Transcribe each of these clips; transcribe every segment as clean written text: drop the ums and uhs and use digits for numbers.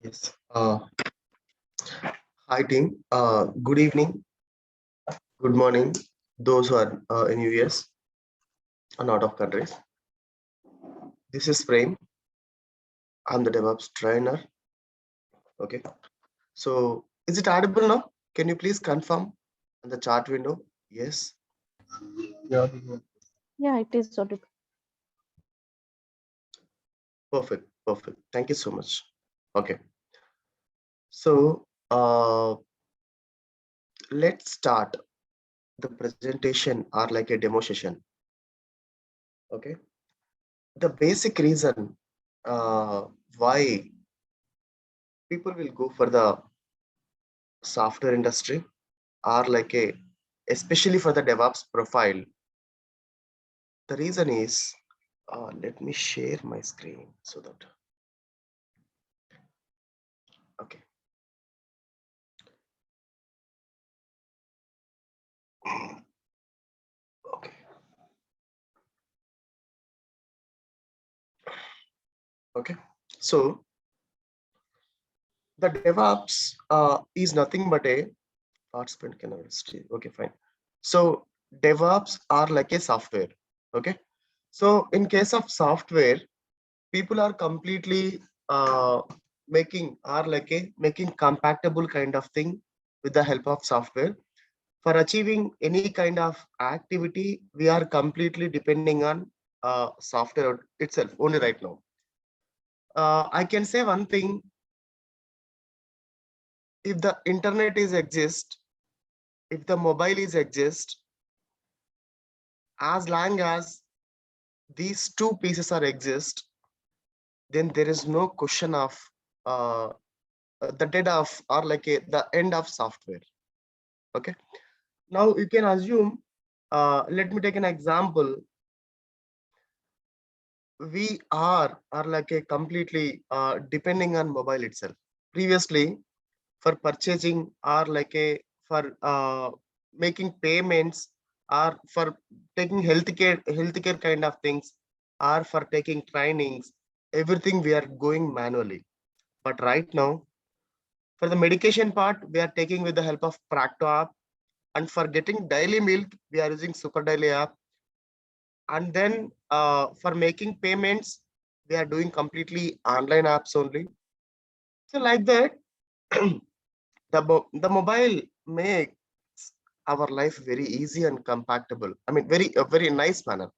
Yes. Hi team. Good evening. Good morning. Those who are in US and out of countries. This is Prem. I'm the DevOps trainer. Okay. So is it audible now? Can you please confirm on the chat window? Yes. Yeah. Yeah, it is audible. Perfect. Perfect. Thank you so much. Okay. So let's start the presentation or like a demo session. Okay. The basic reason why people will go for the software industry or like a especially for the DevOps profile. The reason is let me share my screen so that okay. Okay. Okay. So the DevOps is nothing but a participant can stay. Okay, fine. So DevOps are like a software. Okay. So in case of software, people are completely making are like a making compatible kind of thing with the help of software. For achieving any kind of activity, we are completely depending on software itself only right now. I can say one thing: if the internet is exist, if the mobile is exist, as long as these two pieces are exist, then there is no question of uh, the dead of or like the end of software. Okay. Now you can assume. Let me take an example. We are like a completely depending on mobile itself. Previously, for purchasing or like a for making payments or for taking healthcare kind of things or for taking trainings, everything we are going manually. But right now, for the medication part, we are taking with the help of Practo app, and for getting daily milk, we are using Super Daily app. And then for making payments, we are doing completely online apps only. So like that, the mobile makes our life very easy and compatible. I mean, very nice manner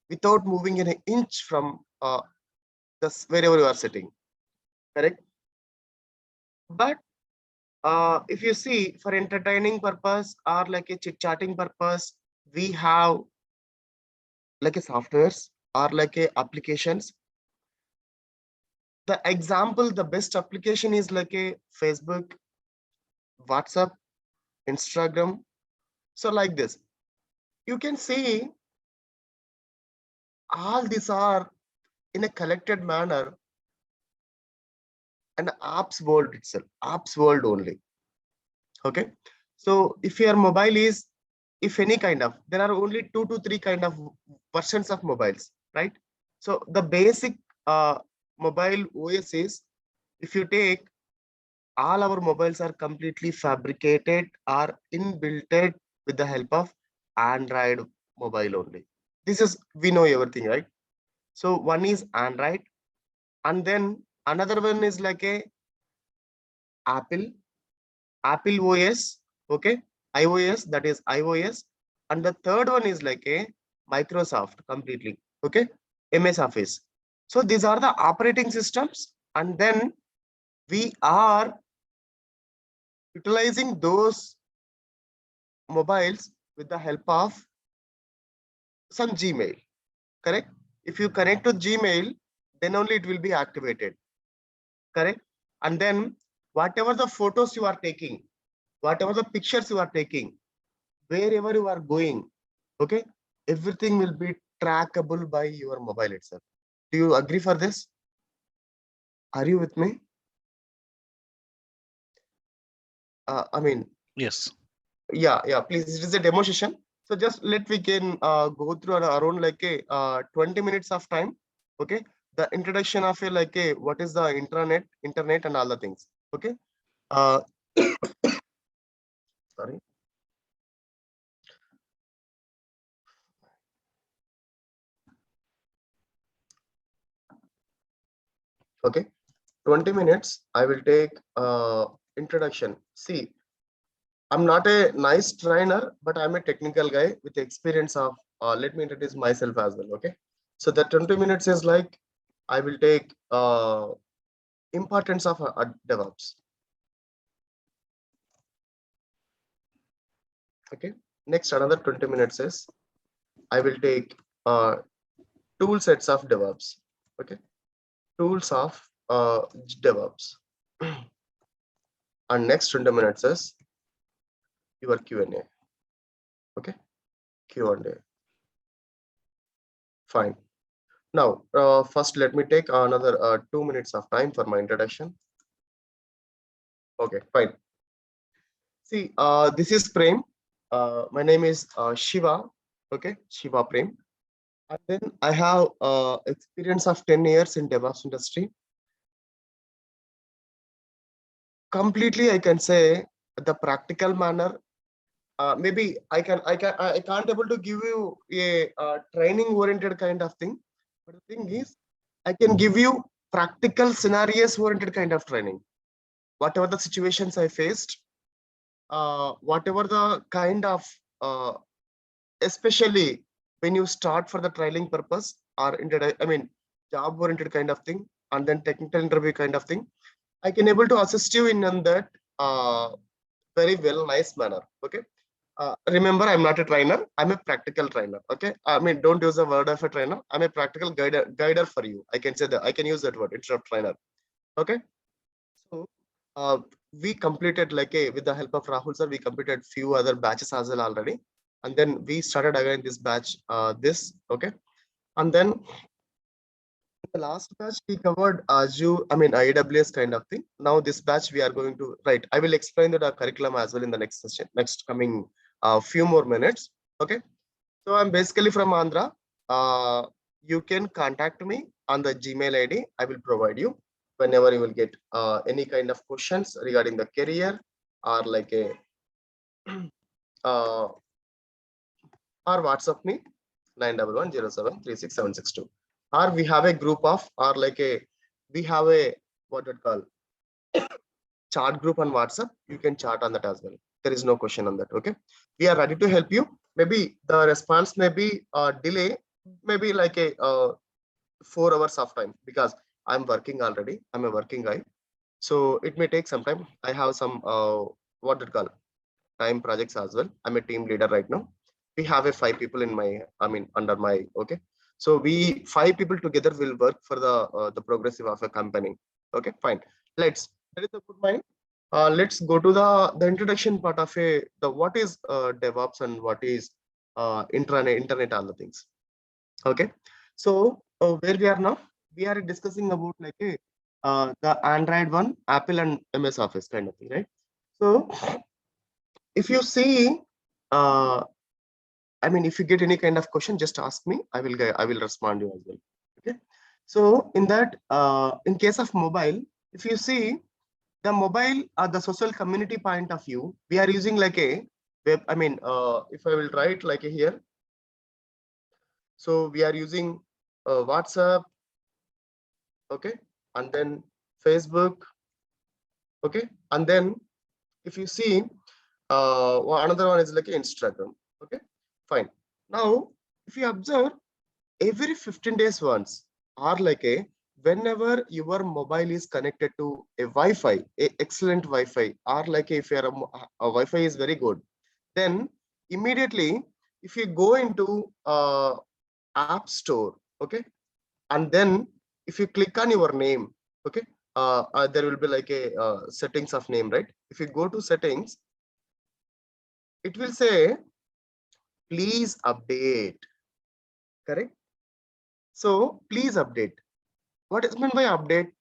without moving an inch from wherever you are sitting. Correct. But if you see for entertaining purpose or like a chit chatting purpose, we have like a softwares or like a applications. The example, the best application is like a Facebook, WhatsApp, Instagram. So like this, you can see all these are in a collected manner and apps world itself, apps world only. Okay. So if your mobile is, if any kind of, there are only 2 to 3 kind of versions of mobiles, right? So the basic mobile OS is, if you take, all our mobiles are completely fabricated or inbuilt with the help of Android mobile only. This is, we know everything, right? So one is Android, and then another one is like a Apple OS, okay, iOS, that is iOS, and the third one is like a Microsoft completely, okay, MS Office. So these are the operating systems, and then we are utilizing those mobiles with the help of some Gmail, correct? If you connect to Gmail, then only it will be activated, correct? And then whatever the photos you are taking, whatever the pictures you are taking, wherever you are going, okay, everything will be trackable by your mobile itself. Do you agree for this? Are you with me? I mean, Yes. yeah, please. It is a demo session, so just let we can go through around like a 20 minutes of time. Okay, the introduction of a like a what is the internet and all the things. Okay. Uh, sorry. Okay. 20 minutes. I will take introduction. See, I'm not a nice trainer, but I'm a technical guy with experience of. Let me introduce myself as well. Okay. So the 20 minutes is like I will take importance of DevOps. Okay. Next, another 20 minutes is I will take tool sets of DevOps. Okay. Tools of DevOps. And next 20 minutes is your Q&A. Okay. Q&A. Fine. Now, first, let me take another 2 minutes of time for my introduction. Okay, fine. See, this is Prem. My name is Shiva. Okay, Shiva Prem. And then I have experience of 10 years in DevOps industry. Completely, I can say the practical manner. Maybe I can't able to give you a training oriented kind of thing. But the thing is, I can give you practical scenarios oriented kind of training. Whatever the situations I faced, whatever the kind of, especially when you start for the training purpose or job oriented kind of thing, and then technical interview kind of thing, I can able to assist you in that very well, nice manner. Okay. Remember, I'm not a trainer. I'm a practical trainer. Okay. I mean, don't use the word of a trainer. I'm a practical guider for you. I can say that. I can use that word instead of trainer. Okay. So we completed with the help of Rahul sir, we completed few other batches as well already. And then we started again this batch, okay. And then the last batch we covered Azure, AWS kind of thing. Now this batch we are going to, right. I will explain the curriculum as well in the next session, next coming few more minutes. Okay. So I'm basically from Andhra. You can contact me on the Gmail ID. I will provide you whenever you will get any kind of questions regarding the career or like a or WhatsApp me 9110736762. Or we have a group of we have a what it call chat group on WhatsApp. You can chat on that as well. There is no question on that. Okay, we are ready to help you. Maybe the response may be delay, maybe 4 hours of time, because I'm working already. I'm a working guy, so it may take some time. I have some what it call time projects as well. I'm a team leader right now. We have a 5 people in my under my. Okay, so we 5 people together will work for the progressive of a company. Okay, fine. Let's, that is a good mind. Let's go to the introduction part of the what is DevOps and what is internet, all the things. Okay, so where we are now, we are discussing about the Android one, Apple and MS Office kind of thing, right? So if you see, if you get any kind of question, just ask me. I will respond you as well. Okay. So in that, in case of mobile, if you see the mobile, the social community point of view, we are using like a web. If I will write like a here. So we are using WhatsApp. Okay, and then Facebook. Okay, and then if you see, another one is like Instagram. Okay, fine. Now, if you observe, every 15 days once, or whenever your mobile is connected to a Wi-Fi, a excellent Wi-Fi, or if your a Wi-Fi is very good, then immediately if you go into App Store, okay, and then if you click on your name, okay, there will be like a settings of name, right? If you go to settings, it will say please update. Correct? So please update. What is meant by update?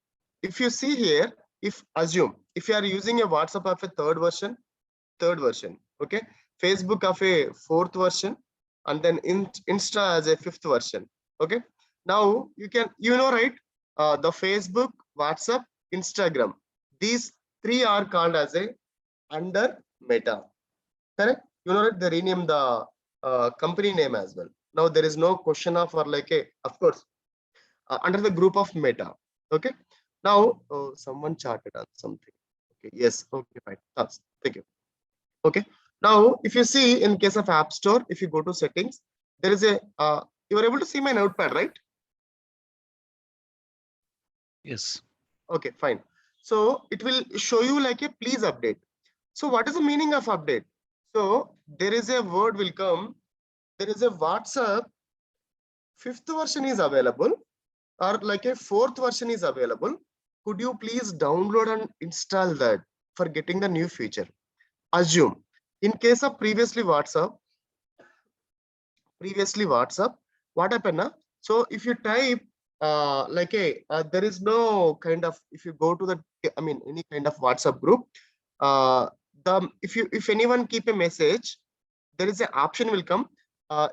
If you see here, if you are using a WhatsApp of a third version, okay, Facebook of a 4th version, and then Insta as a 5th version. Okay, now you can, right, the Facebook, WhatsApp, Instagram. These three are called as a under Meta. Correct? You know that they rename the company name as well. Now there is no question of or like a, of course, under the group of Meta. Okay. Now someone charted on something. Okay. Yes. Okay. Fine. Thank you. Okay. Now if you see in case of App Store, if you go to settings, there is a you are able to see my notepad, right? Yes. Okay. Fine. So it will show you like a please update. So what is the meaning of update? So there is a word will come. There is a WhatsApp 5th version is available, or like a 4th version is available. Could you please download and install that for getting the new feature? Assume in case of previously WhatsApp, what happened now? So if you type like a there is no kind of, if you go to the, I mean any kind of WhatsApp group, if anyone keep a message, there is an option will come.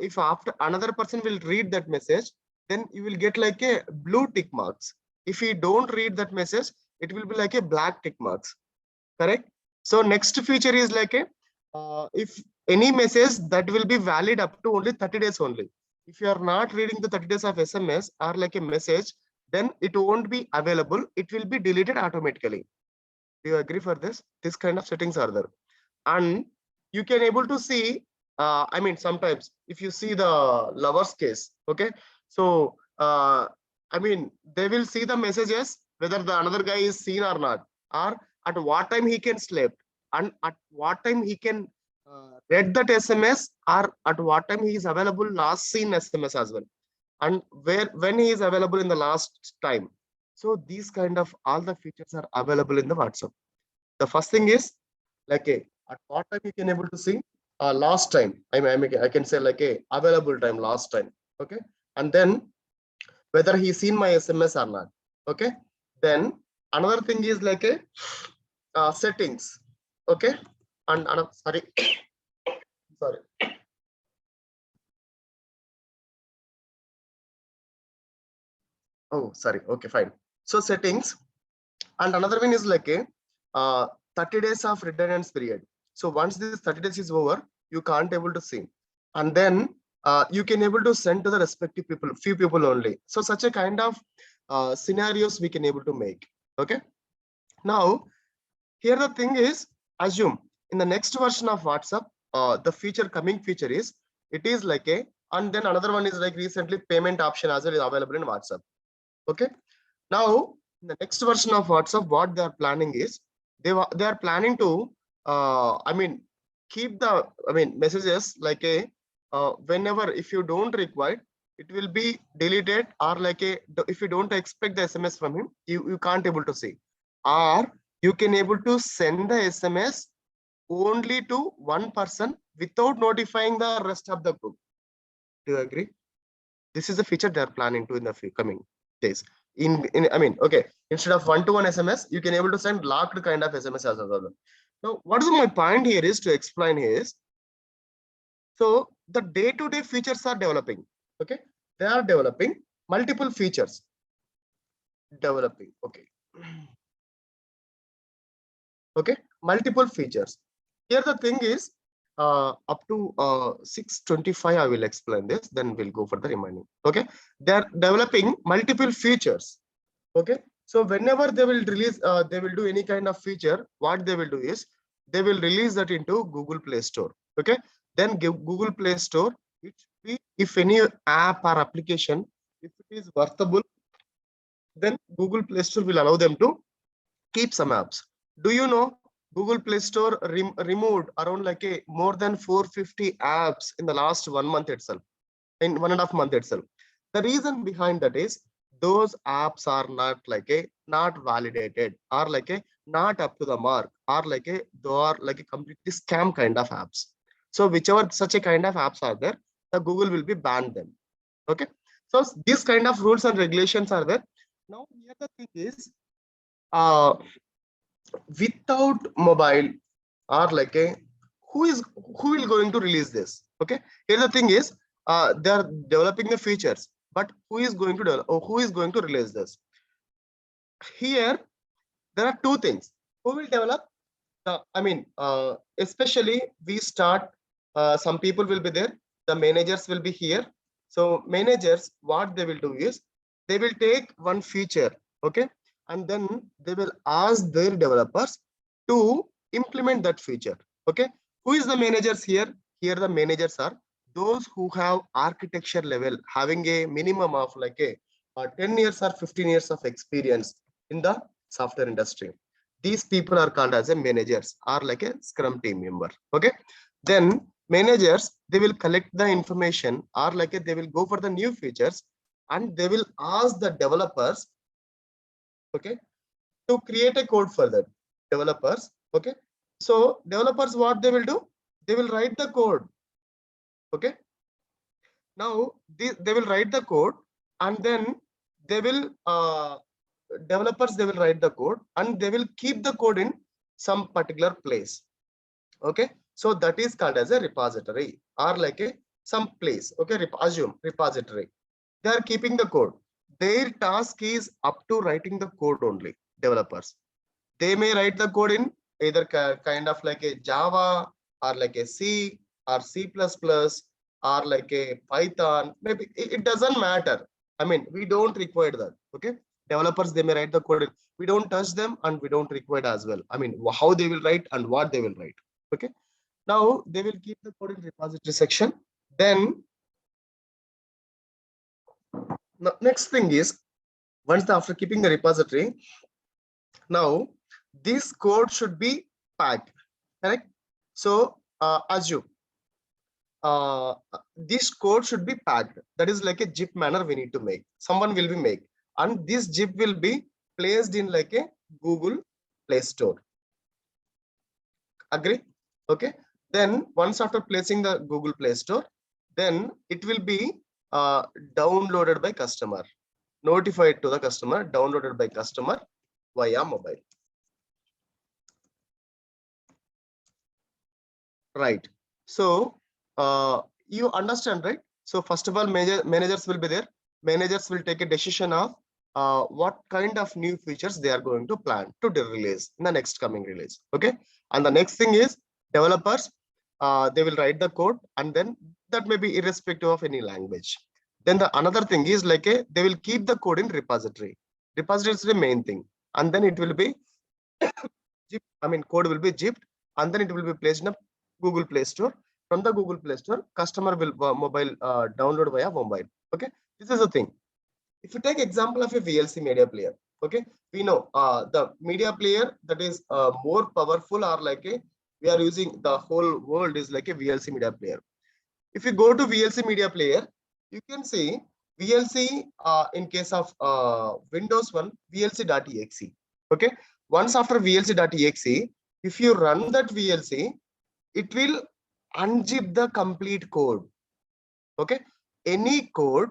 If after another person will read that message, then you will get like a blue tick marks. If you don't read that message, it will be like a black tick marks. Correct? So next feature is like a if any message that will be valid up to only 30 days only. If you are not reading the 30 days of SMS or like a message, then it won't be available. It will be deleted automatically. Do you agree for this? This kind of settings are there. And you can able to see, I mean, sometimes if you see the lover's case, okay, so I mean, they will see the messages whether the another guy is seen or not, or at what time he can sleep, and at what time he can read that SMS, or at what time he is available last seen SMS as well, and where when he is available in the last time. So these kind of all the features are available in the WhatsApp. The first thing is like a at what time you can able to see last time. I can say like a available time last time. Okay, and then whether he's seen my SMS or not. Okay, then another thing is like a settings. Okay, and sorry, sorry. Oh, sorry. Okay, fine. So settings, and another one is like a 30 days of redundance period. So once this 30 days is over, you can't able to see, and then you can able to send to the respective people, few people only. So such a kind of scenarios we can able to make. Okay. Now here the thing is, assume in the next version of WhatsApp, the feature coming feature is it is like a, and then another one is like recently payment option as well is available in WhatsApp. Okay. Now in the next version of WhatsApp, what they are planning is they are planning to I mean keep the messages like a whenever if you don't require, it will be deleted, or like a if you don't expect the SMS from him, you can't able to see, or you can able to send the SMS only to one person without notifying the rest of the group. Do you agree? This is a feature they are planning to in the coming days. I mean, okay, instead of one-to-one SMS, you can able to send locked kind of SMS as well. Now, what is my point here is to explain here is, so the day-to-day features are developing. Okay, they are developing multiple features. Developing. Okay. Okay, multiple features. Here the thing is, up to 6:25 I will explain this, then we'll go for the remaining. Okay, they are developing multiple features. Okay, so whenever they will release, they will do any kind of feature, what they will do is they will release that into Google Play Store. Okay, then give Google Play Store, if any app or application, if it is worthable, then Google Play Store will allow them to keep some apps. Do you know Google Play Store removed around like a more than 450 apps in the last 1 month itself, in 1.5 month itself. The reason behind that is those apps are not like a not validated, or like a not up to the mark, or like a they are like a completely scam kind of apps. So whichever such a kind of apps are there, the Google will be banned them. Okay, so these kind of rules and regulations are there. Now here the thing is, without mobile, or like a who will going to release this? Okay, here the thing is, they are developing the features, but who is going to develop, or who is going to release this? here there are two things. Who will develop? Especially we start, some people will be there, the managers will be here. So managers, what they will do is they will take one feature, okay, and then they will ask their developers to implement that feature, okay. Who is the managers here? Here the managers are those who have architecture level, having a minimum of like a 10 years or 15 years of experience in the software industry. These people are called as a managers or like a scrum team member, okay. Then managers, they will collect the information or like a, they will go for the new features and they will ask the developers, okay, to create a code for that developers, okay. So developers, what they will do, they will write the code, okay. Now they will write the code and then they will developers, they will write the code and they will keep the code in some particular place, okay. So that is called as a repository or like a some place, okay. Assume repository, they are keeping the code. Their task is up to writing the code only. Developers, they may write the code in either kind of like a Java or like a C or C++ or like a Python, maybe it doesn't matter. I mean, we don't require that, okay. Developers, they may write the code, we don't touch them and we don't require as well. I mean, how they will write and what they will write, okay. Now they will keep the code in repository section. Then next thing is, once after keeping the repository, now this code should be packed, correct. So assume this code should be packed, that is like a zip manner we need to make, someone will be make, and this zip will be placed in like a Google Play Store, agree, okay. Then once after placing the Google Play Store, then it will be downloaded by customer, notified to the customer, downloaded by customer via mobile, right. So you understand, right? So first of all, managers will be there. Managers will take a decision of what kind of new features they are going to plan to release in the next coming release, okay. And the next thing is developers, they will write the code and then that may be irrespective of any language. Then the another thing is like a, they will keep the code in repository. Repository is the main thing, and then it will be code will be zipped and then it will be placed in a Google Play Store. From the Google Play Store, customer will mobile download via mobile, okay. This is the thing. If you take example of a VLC media player, okay, we know the media player that is more powerful or like a, we are using, the whole world is like a VLC media player. If you go to VLC media player, you can see VLC in case of Windows 1, VLC.exe, okay. Once after VLC.exe, if you run that VLC, it will unzip the complete code, okay. Any code,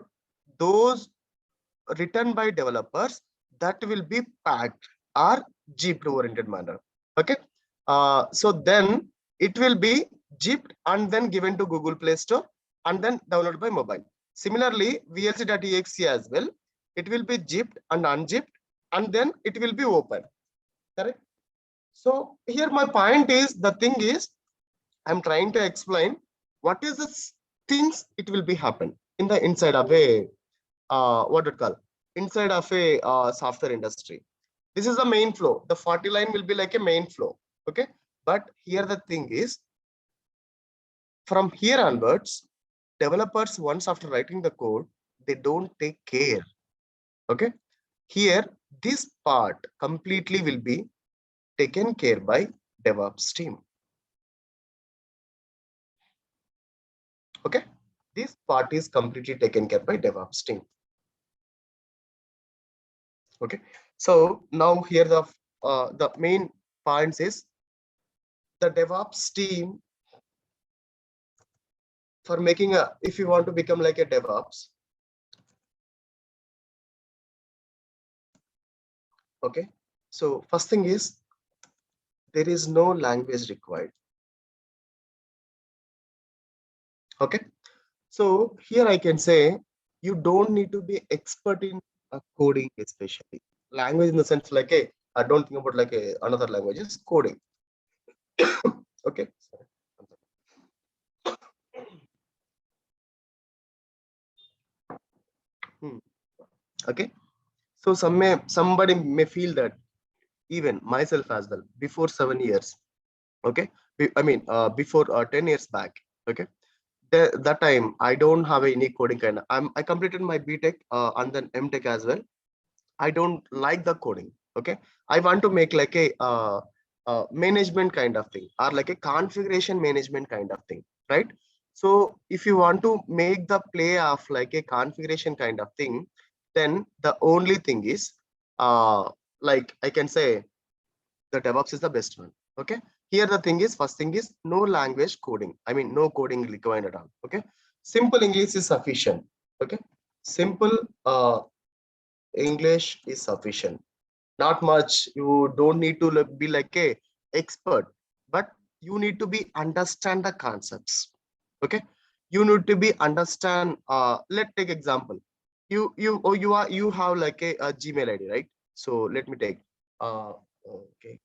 those written by developers, that will be packed or zipped oriented manner, okay. So then it will be zipped and then given to Google Play Store and then downloaded by mobile. Similarly, VLC.exe as well, it will be zipped and unzipped and then it will be open, correct. So here my point is, the thing is, I'm trying to explain what is the things it will be happen in the inside of a what it call, inside of a software industry. This is the main flow. The 40 line will be like a main flow, okay. But here the thing is, from here onwards, developers, once after writing the code, they don't take care, okay. Here this part completely will be taken care by DevOps team, okay. This part is completely taken care by DevOps team, okay. So now here the main points is the DevOps team, for making a, if you want to become like a DevOps, okay. So first thing is, there is no language required, okay. So here I can say you don't need to be expert in coding, especially language in the sense like a, I don't think about like a another language is coding. Okay. Hmm. Okay. So somebody may feel that, even myself as well, before 7 years. Okay. Before 10 years back. Okay. That time I don't have any coding kind of, I completed my BTech and then MTech as well. I don't like the coding. Okay. I want to make like a management kind of thing, or like a configuration management kind of thing, right? So if you want to make the play of like a configuration kind of thing, then the only thing is, like I can say, the DevOps is the best one. Okay. Here the thing is, first thing is no language coding. I mean, no coding required at all. Okay. Simple English is sufficient. Okay. Simple English is sufficient. Not much. You don't need to be like a expert, but you need to be understand the concepts. Okay. You need to be understand. Let's take example. You have like a Gmail ID, right? So let me take. Okay.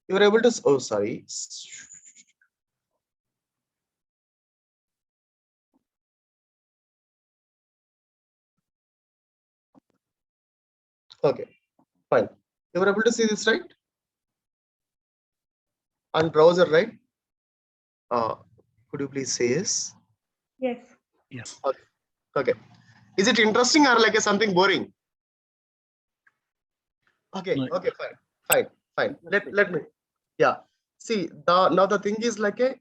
You're able to. Oh, sorry. Okay, fine. You were able to see this, right? On browser, right? Could you please say yes? Yes. Yes. Okay. Okay. Is it interesting or like something boring? Okay. No. Okay. Fine. Let me. Yeah. See, now the thing is like a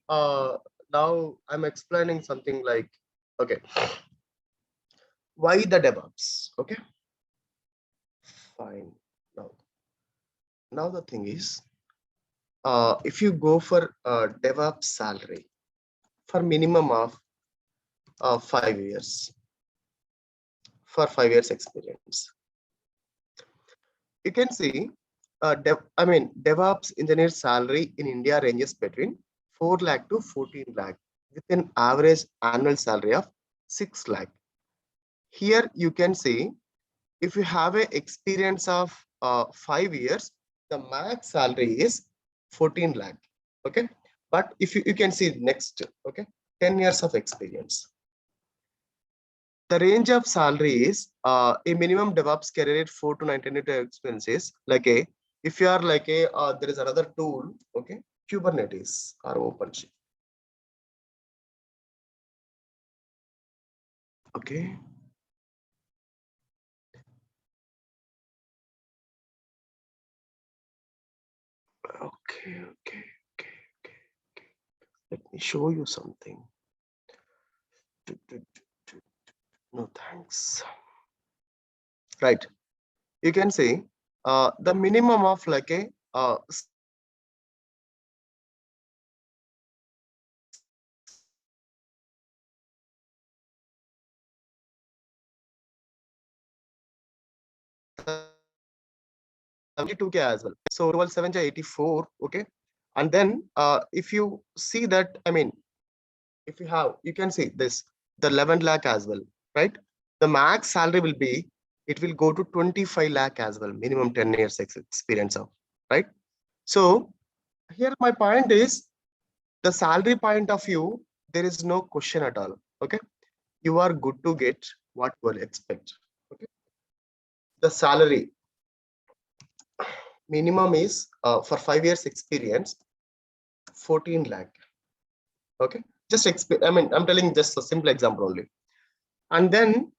now I'm explaining something like, okay, why the DevOps? Okay. Fine. Now the thing is, if you go for DevOps salary for minimum of 5 years, for 5 years experience, you can see DevOps engineer salary in India ranges between 4 lakh to 14 lakh with an average annual salary of 6 lakh. Here you can see, if you have a experience of 5 years, the max salary is 14 lakh. Okay. But if you can see next, okay, 10 years of experience. The range of salary is a minimum DevOps career 4 to 19 expenses. Like a, if you are like a, there is another tool, okay, Kubernetes or OpenShift. Okay. Okay. Let me show you something. No thanks. Right. You can see the minimum of like a $72K as well. So 12 84. Okay. And then if you see that, I mean, if you have, you can see this, the 11 lakh as well, right? The max salary will be, it will go to 25 lakh as well, minimum 10 years experience of, right? So here my point is, the salary point of view, there is no question at all. Okay. You are good to get what you will expect. Okay. The salary minimum is for 5 years experience, 14 lakh. Okay. Just I'm telling just a simple example only. And then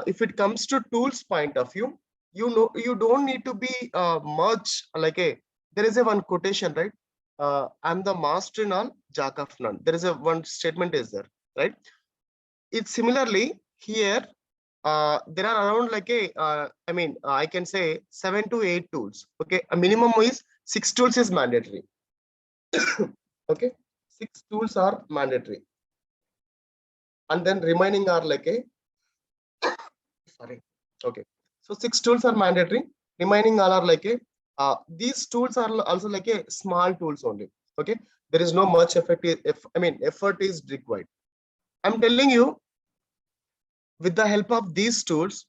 if it comes to tools point of view, you don't need to be much like a, there is a one quotation, right? I'm the master in all, jack of none. There is a one statement is there, right? It's similarly here. There are around like a I can say 7 to 8 tools. Okay, a minimum is 6 tools is mandatory. Okay, 6 tools are mandatory, and then remaining are like a sorry. Okay, so 6 tools are mandatory, remaining all are like a these tools are also like a small tools only. Okay, there is no much effort effort is required. I'm telling you, with the help of these tools,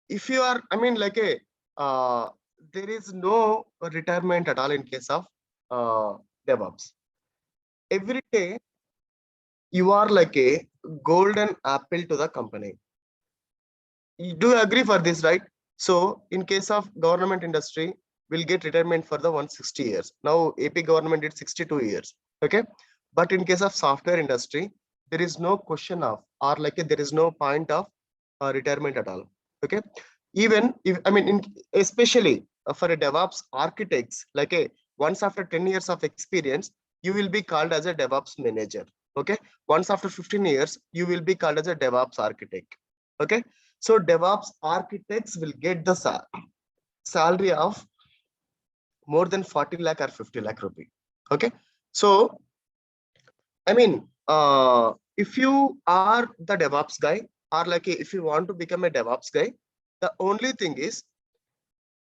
if you are, I mean, like there is no retirement at all in case of DevOps. Every day, you are like a golden apple to the company. Do you agree for this, right? So in case of government industry, we'll get retirement for the 160 years. Now AP government did 62 years. Okay. But in case of software industry, there is no question of, or like there is no point of retirement at all. Okay. Even if, I mean, especially for a DevOps architects, like once after 10 years of experience, you will be called as a DevOps manager. Okay. Once after 15 years, you will be called as a DevOps architect. Okay. So DevOps architects will get the salary of more than 40 lakh or 50 lakh rupee. Okay. So, I mean, if you are the DevOps guy, or like if you want to become a DevOps guy, the only thing is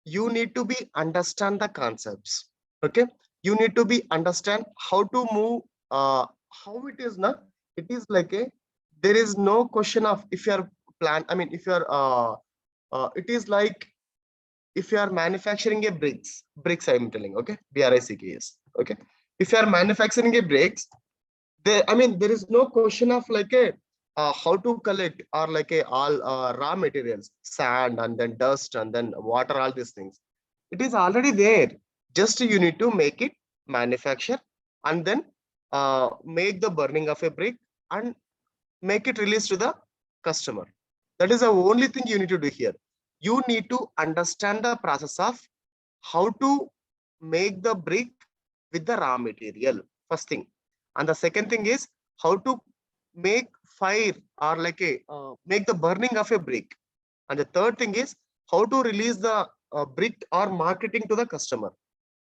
you need to be understand the concepts. Okay. You need to be understand how to move, how it is not, it is like there is no question of if you are I mean, if you are, it is like if you are manufacturing a bricks I'm telling, okay, BRICKS, okay. If you are manufacturing a bricks, there, I mean, there is no question of like how to collect or like all raw materials, sand and then dust and then water, all these things. It is already there. Just you need to make it, manufacture, and then make the burning of a brick and make it release to the customer. That is the only thing you need to do here. You need to understand the process of how to make the brick with the raw material, first thing. And the second thing is how to make fire or like make the burning of a brick. And the third thing is how to release the brick or marketing to the customer.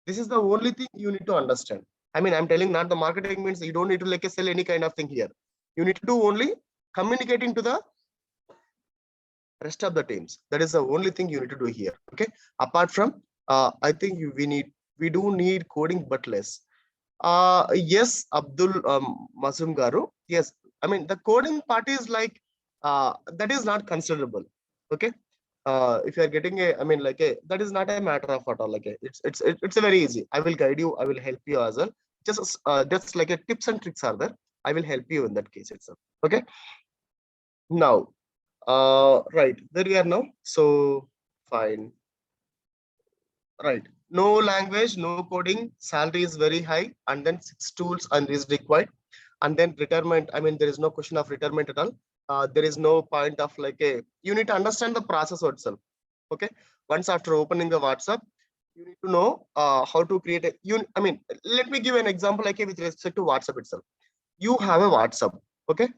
This is the only thing you need to understand. I mean, I'm telling not the marketing means you don't need to like sell any kind of thing here. You need to do only communicating to the rest of the teams. That is the only thing you need to do here. Okay. Apart from, I think we do need coding, but less. Yes, Abdul Masum Garu. Yes, I mean the coding part is like that is not considerable. Okay. If you are getting a, I mean, like that is not a matter of at all. Like it's a very easy. I will guide you. I will help you as well. Just like a tips and tricks are there. I will help you in that case itself. Okay. Now, right, there we are now. So fine. Right. No language, no coding, salary is very high, and then 6 tools and is required. And then retirement, I mean, there is no question of retirement at all. There is no point of like you need to understand the process itself. Okay. Once after opening the WhatsApp, you need to know how to create I mean, let me give an example like with respect to WhatsApp itself. You have a WhatsApp. Okay.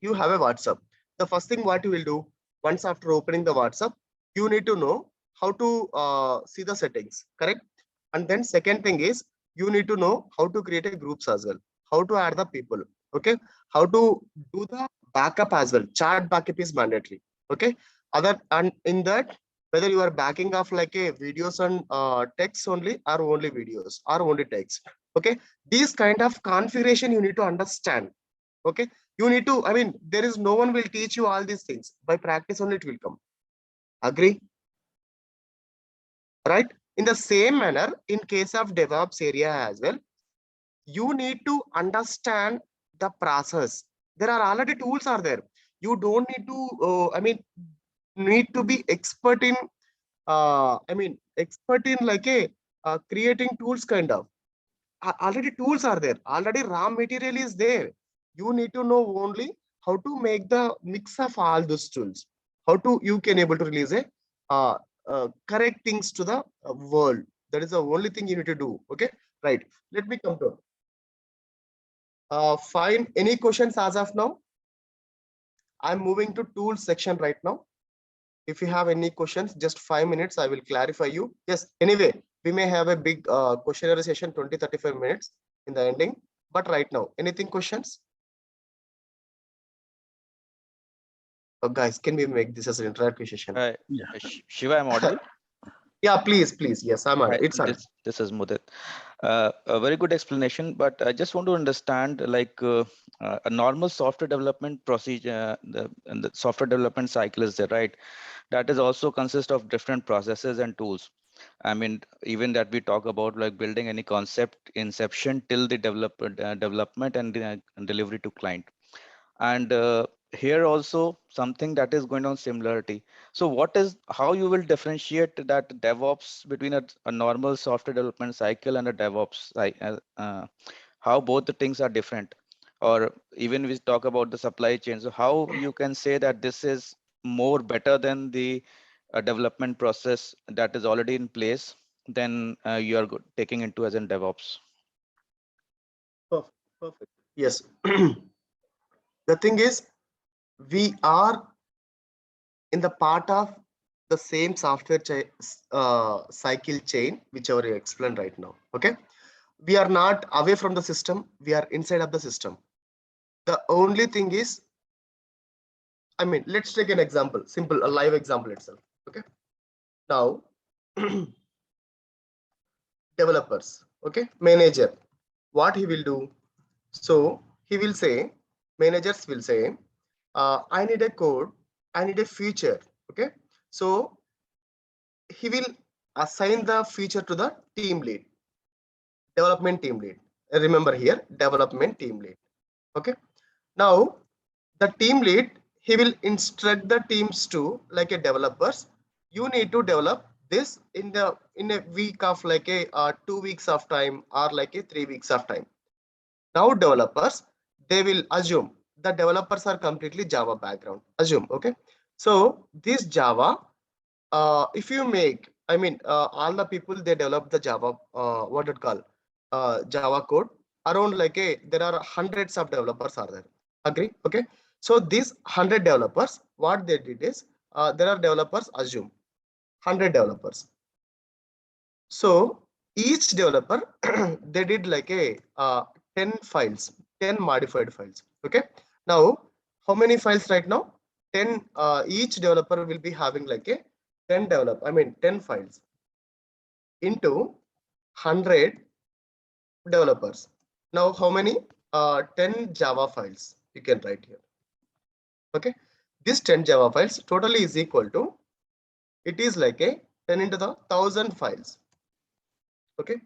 You have a WhatsApp. The first thing what you will do once after opening the WhatsApp, you need to know how to see the settings, correct? And then second thing is you need to know how to create a groups as well, how to add the people, okay? How to do the backup as well. Chat backup is mandatory, okay? Other and in that, whether you are backing off like a videos and text only or only videos or only text, okay? These kind of configuration you need to understand, okay? You need to, I mean, there is no one will teach you all these things. By practice only it will come. Agree? Right? In the same manner, in case of DevOps area as well, you need to understand the process. There are already tools are there. You don't need to, I mean, need to be expert in, expert in like creating tools kind of. Already tools are there. Already raw material is there. You need to know only how to make the mix of all those tools. How to you can able to release correct things to the world. That is the only thing you need to do. Okay, right. Let me come to. Fine. Any questions as of now? I'm moving to tools section right now. If you have any questions, just 5 minutes, I will clarify you. Yes, anyway, we may have a big questionnaire session, 20-35 minutes in the ending. But right now, anything questions? Oh, guys, can we make this as an interactive session? Shiva, I'm audible? Yeah, please. Yes, I'm on. It's on. This is Mudit. A very good explanation, but I just want to understand like a normal software development procedure, and the software development cycle is there, right? That is also consist of different processes and tools. I mean, even that we talk about like building any concept inception till the development and delivery to client. And here also something that is going on similarity. So what is, how you will differentiate that DevOps between a normal software development cycle and a DevOps how both the things are different? Or even we talk about the supply chain, so how you can say that this is more better than the development process that is already in place, then you are taking into as in DevOps? Perfect. Perfect. Yes. The thing is, we are in the part of the same software cycle chain, whichever you explained right now. Okay. We are not away from the system. We are inside of the system. The only thing is, I mean, let's take an example, simple, a live example itself. Okay. Now, developers, okay, manager, what he will do? So he will say, managers will say, I need a code, I need a feature. Okay. So he will assign the feature to the team lead, development team lead. Remember here, development team lead. Okay. Now the team lead, he will instruct the teams to, like a developers, you need to develop this in a week of like a 2 weeks of time, or like a 3 weeks of time. Now developers, they will assume the developers are completely Java background. Assume, okay. So this Java, if you make, I mean, all the people they develop the Java, what it call, Java code. Around like a, there are hundreds of developers are there. Agree? Okay. So these 100 developers, what they did is, there are developers, assume 100 developers. So each developer they did like a 10 files, 10 modified files. Okay. Now how many files right now? 10. Each developer will be having like a 10 files into 100 developers. Now how many? 10 Java files you can write here. Okay. This 10 Java files totally is equal to, it is like a 10 into the 1000 files. Okay.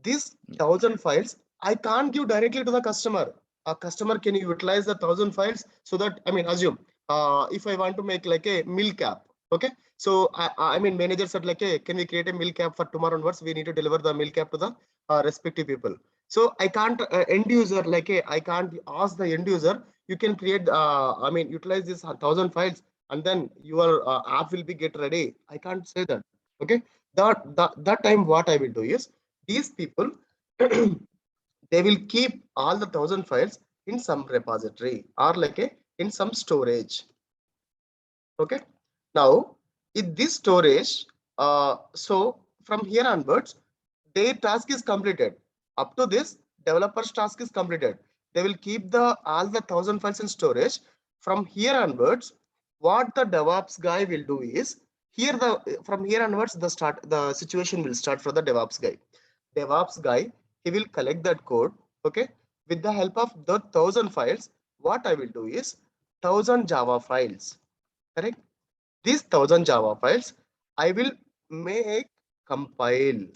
These 1000 files, I can't give directly to the customer. A customer can utilize the 1000 files, so that, I mean, assume if I want to make like a milk app. Okay. So I mean, manager said like, hey, can we create a milk app for tomorrow onwards? We need to deliver the milk app to the respective people. So I can't end user like, hey, I can't ask the end user, you can create, I mean, utilize this 1000 files and then your app will be get ready. I can't say that. Okay. That time what I will do is, these people they will keep all the 1000 files in some repository, or like a in some storage. Okay. Now in this storage, so from here onwards, their task is completed. Up to this, developer's task is completed. They will keep the all the 1000 files in storage. From here onwards, what the DevOps guy will do is, here the from here onwards the situation will start for the DevOps guy. DevOps guy, he will collect that code. Okay. With the help of the 1000 files, what I will do is 1000 Java files. Correct. These 1000 Java files, I will make compile.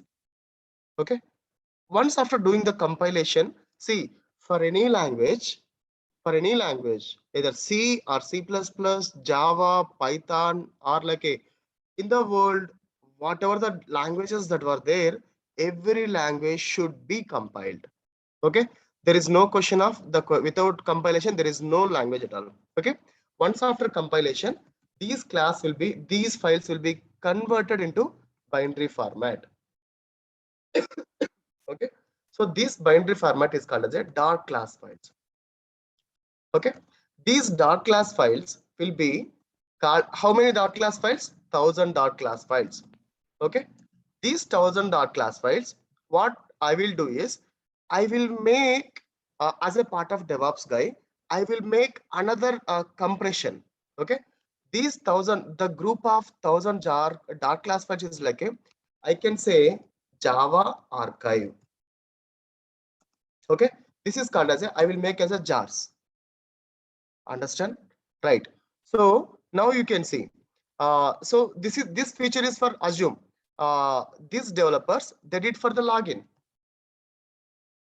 Okay. Once after doing the compilation, see, for any language, either C or C++, Java, Python, or like a, in the world, whatever the languages that were there, every language should be compiled. Okay. There is no question of the, without compilation, there is no language at all. Okay. Once after compilation, these files will be converted into binary format. Okay. So this binary format is called as a dot class files. Okay. These dot class files will be called, how many dot class files? 1000 dot class files. Okay. These 1000 dot class files, what I will do is, I will make, as a part of DevOps guy, I will make another compression. Okay. These 1000, the group of 1000 jar dot class files is like a, I can say Java archive. Okay, this is called as I will make as a jars. Understand? Right. So now you can see. So this feature is for assume. These developers they did for the login.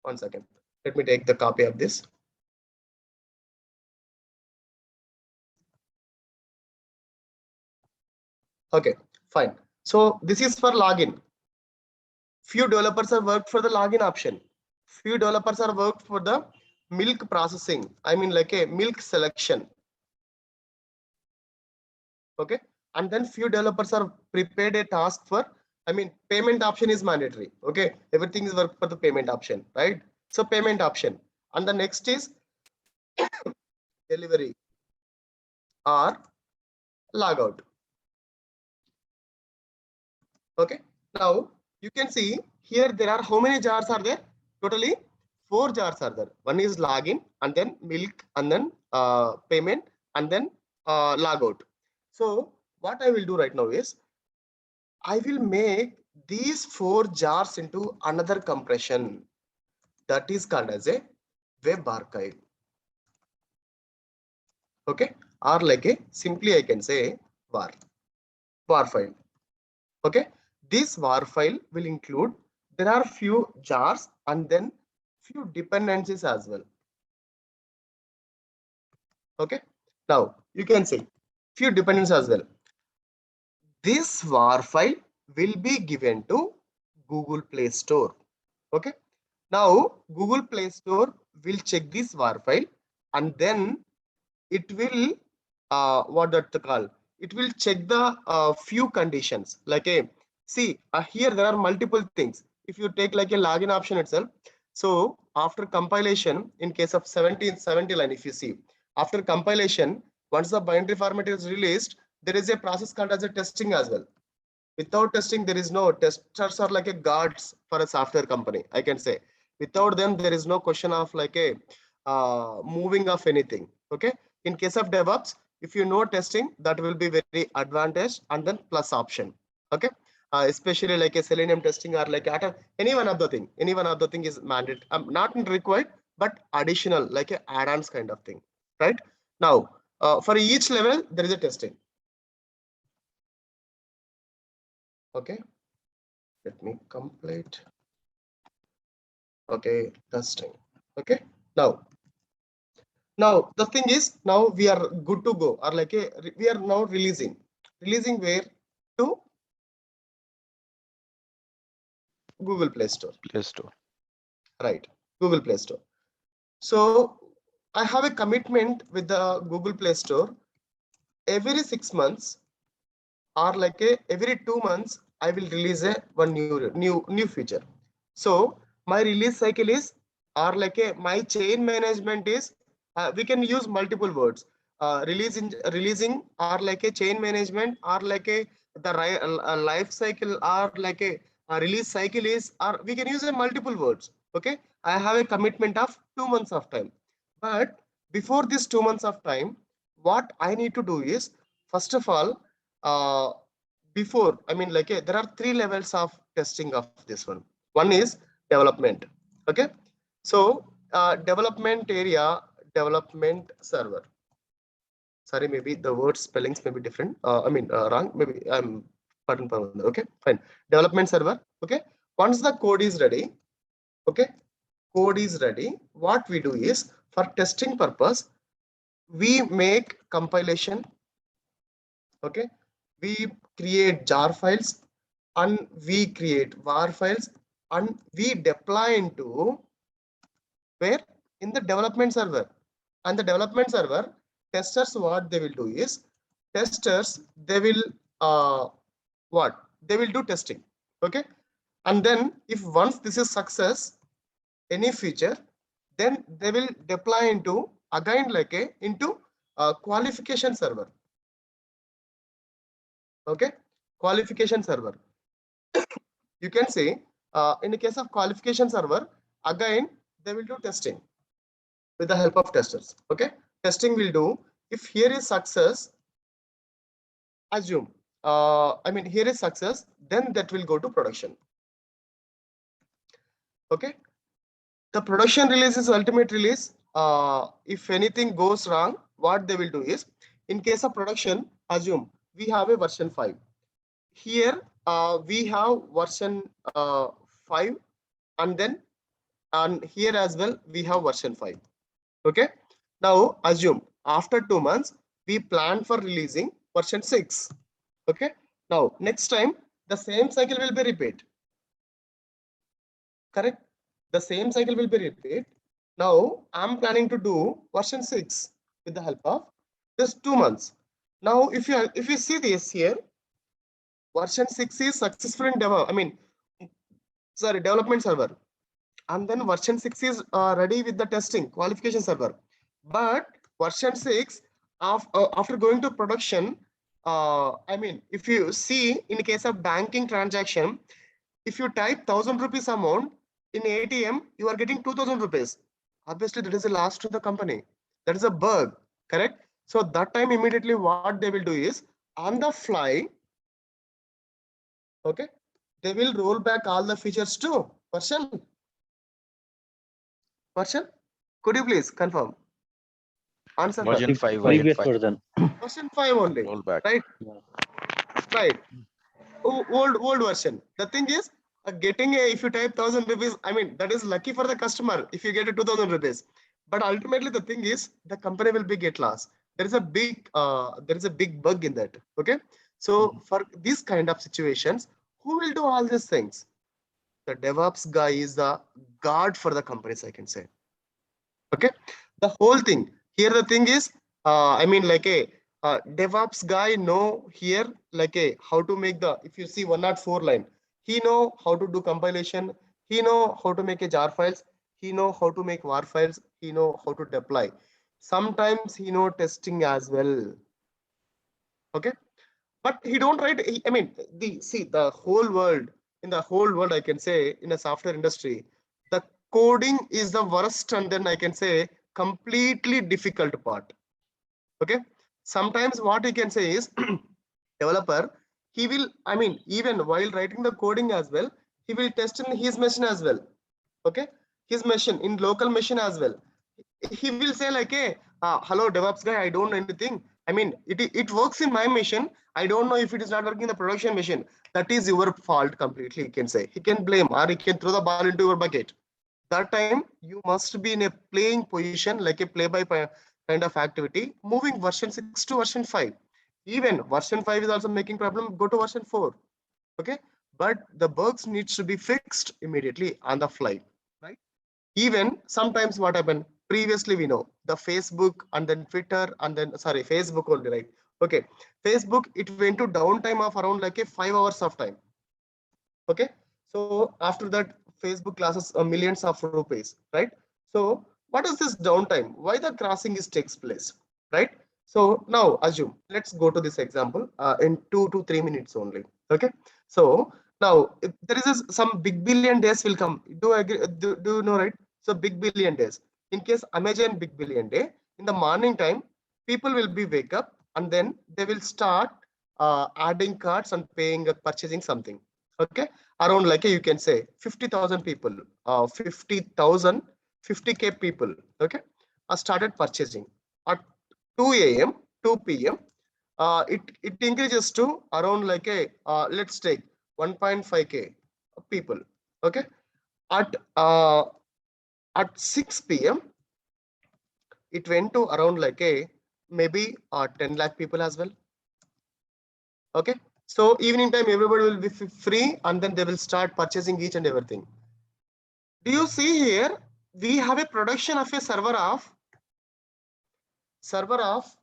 1 second. Let me take the copy of this. Okay, fine. So this is for login. Few developers have worked for the login option. Few developers are worked for the milk processing. I mean like a milk selection. Okay, and then few developers are prepared a task for, I mean payment option is mandatory. Okay, everything is work for the payment option, right? So payment option, and the next is delivery or logout. Okay, now you can see here there are how many jars are there? Totally 4 jars are there. One is login, and then milk, and then payment, and then logout. So what I will do right now is I will make these 4 jars into another compression that is called as a web archive. Okay, or like a simply I can say var file. Okay, this var file will include, there are few jars and then few dependencies as well. Okay, now you can see few dependencies as well. This var file will be given to Google Play Store. Okay, now Google Play Store will check this var file, and then it will what that call, it will check the few conditions like a, see here there are multiple things. If you take like a login option itself, so after compilation in case of 70 line, if you see after compilation, once the binary format is released, there is a process called as a testing as well. Without testing, there is no, testers are like a guards for a software company, I can say. Without them, there is no question of like a moving of anything. Okay, in case of DevOps, if you know testing, that will be very advantage, and then plus option. Okay, especially like a Selenium testing or like any one of the thing is mandate, not required but additional like a add-ons kind of thing, right? Now for each level there is a testing. Okay, let me complete. Okay, testing. Okay, now the thing is, now we are good to go, or like a, we are now releasing where to Google Play Store. Right, Google Play Store. So I have a commitment with the Google Play Store. Every 6 months or like a every 2 months, I will release a one new feature. So my release cycle is, or like a my chain management is, we can use multiple words. Releasing or like a chain management, or like a the life cycle, or like a release cycle is, or we can use a multiple words. Okay, I have a commitment of 2 months of time, but before this 2 months of time, what I need to do is, first of all, before, I mean like there are 3 levels of testing of this one. One is development. Okay, so development area, development server. Sorry, maybe the word spellings may be different. I mean wrong, maybe I'm pardon. Okay, fine. Development server. Okay, once the code is ready, okay, code is ready, what we do is, for testing purpose, we make compilation. Okay, we create jar files, and we create var files, and we deploy into where, in the development server. And the development server, testers, what they will do is, testers they will what they will do testing. Okay, and then if once this is success, any feature, then they will deploy into again like a into qualification server. Okay, qualification server. You can say in the case of qualification server, again they will do testing with the help of testers. Okay, testing will do, if here is success, assume I mean here is success, then that will go to production. Okay. The production release is ultimate release. If anything goes wrong, what they will do is, in case of production, assume we have a version 5. Here we have version 5, and then and here as well we have version 5. Okay. Now assume after 2 months we plan for releasing version 6. Okay. Now next time the same cycle will be repeat. Correct? The same cycle will be repeat. Now I'm planning to do version 6 with the help of this 2 months. Now if you see this here, version 6 is successful in development server, and then version 6 is ready with the testing qualification server. But version 6 after going to production, if you see in case of banking transaction, if you type 1,000 rupees amount in ATM, you are getting 2,000 rupees. Obviously, that is a loss to the company. That is a bug, correct? So that time immediately what they will do is, on the fly, okay, they will roll back all the features to version. Could you please confirm? Answer that. Version 5, version Previous 5. version. Version 5 only, Roll back. right? Right. Old version. The thing is, getting a, if you type 1,000 rupees, that is lucky for the customer if you get a 2,000 rupees. But ultimately, the thing is, the company will be get lost. There is a big bug in that. Okay. So for these kind of situations, who will do all these things? The DevOps guy is the god for the companies, I can say. Okay. The whole thing here, the thing is, DevOps guy know here how to make the, if you see 104 line, he know how to do compilation, he know how to make a jar files, he know how to make war files, he know how to deploy. Sometimes he know testing as well. Okay. But he don't write. The whole world, in the whole world, I can say, in a software industry, the coding is the worst, and then I can say completely difficult part. Okay. Sometimes what he can say is, developer, he will, even while writing the coding as well, he will test in his machine as well. Okay. His machine, in local machine as well. He will say like, hey, hello DevOps guy, I don't know anything. It works in my machine. I don't know if it is not working in the production machine. That is your fault completely, he can say. He can blame, or he can throw the ball into your bucket. That time you must be in a playing position, like a play-by-play kind of activity, moving version 6 to version 5. Even version 5 is also making problem, go to version 4. Okay. But the bugs needs to be fixed immediately on the fly, right? Even sometimes what happened previously, we know the Facebook and then Twitter and then Facebook only, right? Okay. Facebook, it went to downtime of around like a 5 hours of time. Okay. So after that, Facebook losses millions of rupees, right? So what is this downtime? Why the crossing is takes place, right? So now assume, let's go to this example in 2 to 3 minutes only. Okay. So now if there is some big billion days will come. Do I agree? Do you know, right? So big billion days. In case Amazon big billion day, in the morning time, people will be wake up and then they will start adding cards and paying, purchasing something. Okay. Around like you can say 50,000 people, 50,000, 50K people. Okay. Started purchasing at 2 a.m., 2 p.m. It increases to around like let's take 1.5K people. Okay. At 6 p.m. it went to around like maybe 10 lakh people as well. Okay. So evening time everybody will be free, and then they will start purchasing each and everything. Do you see here? We have a production of a server of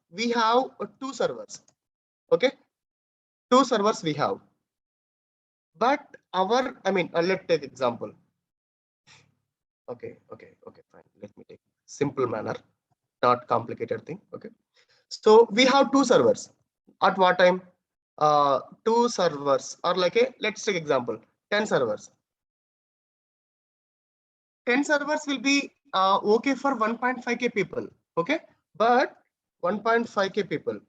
we have 2 servers. Okay. 2 servers we have. But our, let's take example. Okay, fine. Let me take simple manner, not complicated thing. Okay. So we have 2 servers. At what time? 2 servers, or like let's take example, 10 servers. 10 servers will be okay for 1.5K people. Okay. But 1.5K people.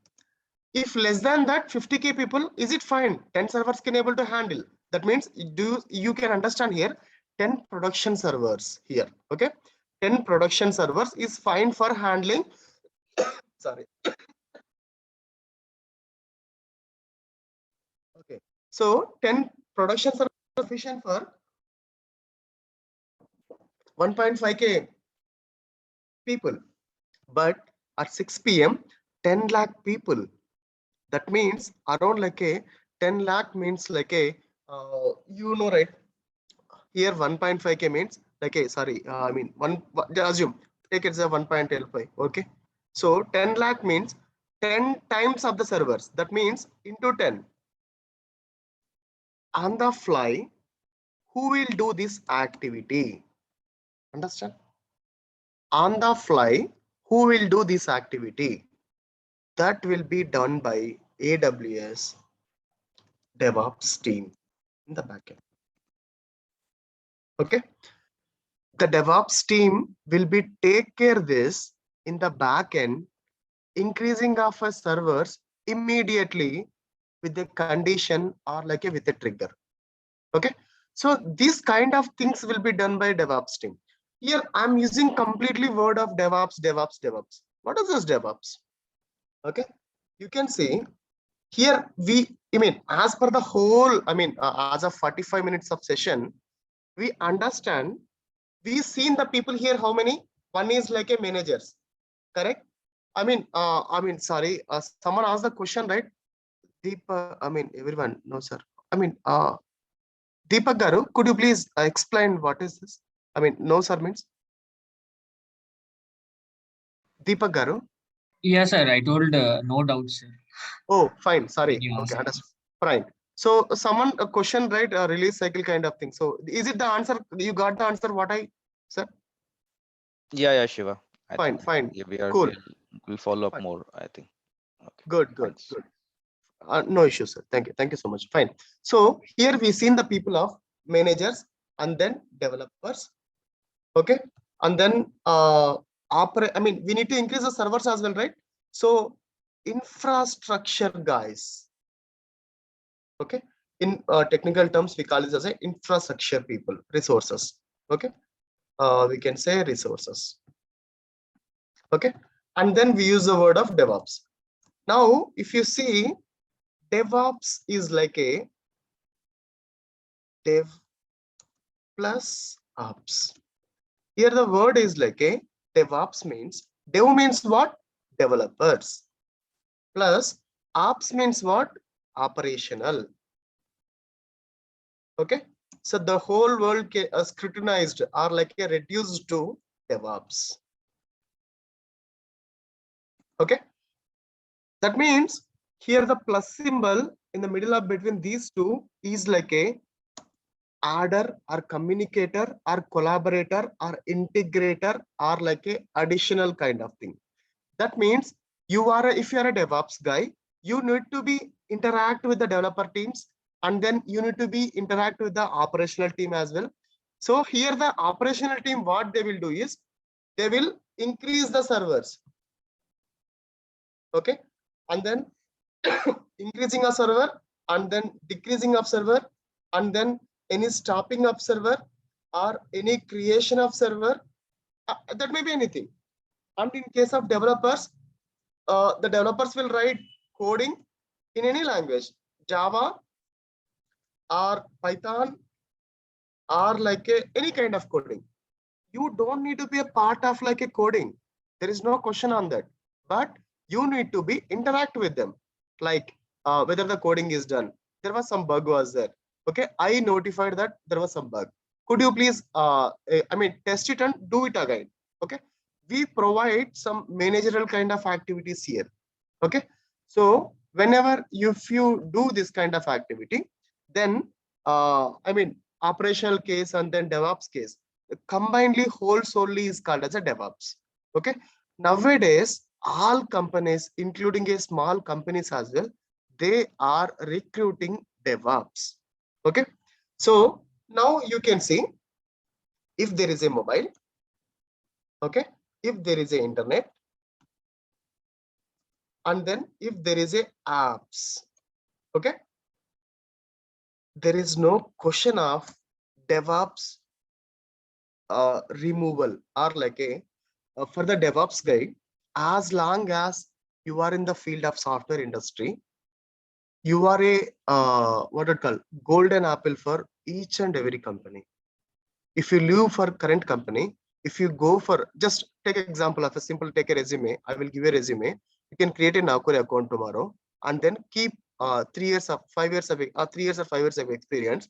If less than that 50K people, is it fine? 10 servers can able to handle. That means you can understand here, 10 production servers here. Okay, 10 production servers is fine for handling. Sorry. Okay, so 10 production servers are sufficient for 1.5k people, but at 6 p.m. 10 lakh people. That means around like a 10 lakh means like a you know, right? Here 1.5k means like a sorry, I mean assume take it as a 1.85. Okay, so 10 lakh means 10 times of the servers. That means into 10 on the fly. Who will do this activity? Understand? On the fly, who will do this activity? That will be done by AWS DevOps team in the backend. Okay, the DevOps team will be take care this in the backend, increasing of a servers immediately with a condition or like a with a trigger. Okay, so these kind of things will be done by DevOps team. Here I'm using completely word of DevOps. What is this DevOps? Okay, you can see here I mean, as per the whole, I mean, as of 45 minutes of session, we understand, we seen the people here, how many? One is like a managers, correct? I mean, sorry, someone asked the question, right? I mean, everyone, no, sir. I mean, Deepak Garu, could you please explain what is this? I mean, no, sir means Deepak Garu. Yes, sir. I told no doubt, sir. Oh, fine. Sorry. When you Okay, asked. understood. Fine. So someone a question, right? A release cycle kind of thing. So is it the answer? You got the answer? What I said? Yeah, Shiva. I Fine, think fine. yeah, Cool. we'll follow up Fine. more, I think. Okay. Good. Thanks. No issue, sir. Thank you so much. Fine. So here we seen the people of managers and then developers. Okay, and then I mean, we need to increase the servers as well, right? So infrastructure guys. Okay, in technical terms we call this as a infrastructure people, resources. Okay, we can say resources. Okay, and then we use the word of DevOps. Now if you see, DevOps is like a dev plus ops. Here the word is like a DevOps means, dev means what? Developers, plus ops means what? Operational. Okay, so the whole world scrutinized or like a reduced to DevOps. Okay, that means here the plus symbol in the middle of between these two is like a adder or communicator or collaborator or integrator or like a additional kind of thing. That means if you are a DevOps guy, you need to be interact with the developer teams, and then you need to be interact with the operational team as well. So here the operational team, what they will do is they will increase the servers. Okay, and then increasing a server and then decreasing of server, and then any stopping of server or any creation of server, that may be anything. And in case of developers, the developers will write coding in any language, Java or Python or like any kind of coding. You don't need to be a part of like a coding. There is no question on that, but you need to be interact with them, like whether the coding is done. There was some bug was there. Okay, I notified that there was some bug. Could you please I mean, test it and do it again? Okay, we provide some managerial kind of activities here. Okay, so whenever if you do this kind of activity, then I mean, operational case and then DevOps case, combinedly whole solely is called as a DevOps. Okay, nowadays all companies, including a small companies as well, they are recruiting DevOps. Okay, so now you can see, if there is a mobile, okay, if there is a internet, and then if there is a apps, okay, there is no question of DevOps removal or like a for the DevOps guy, as long as you are in the field of software industry, you are a what it called golden apple for each and every company. If you leave for current company, if you go for just take example of a simple take a resume, I will give a resume. You can create a Naukri account tomorrow and then keep 3 years of 5 years of 3 years or 5 years of experience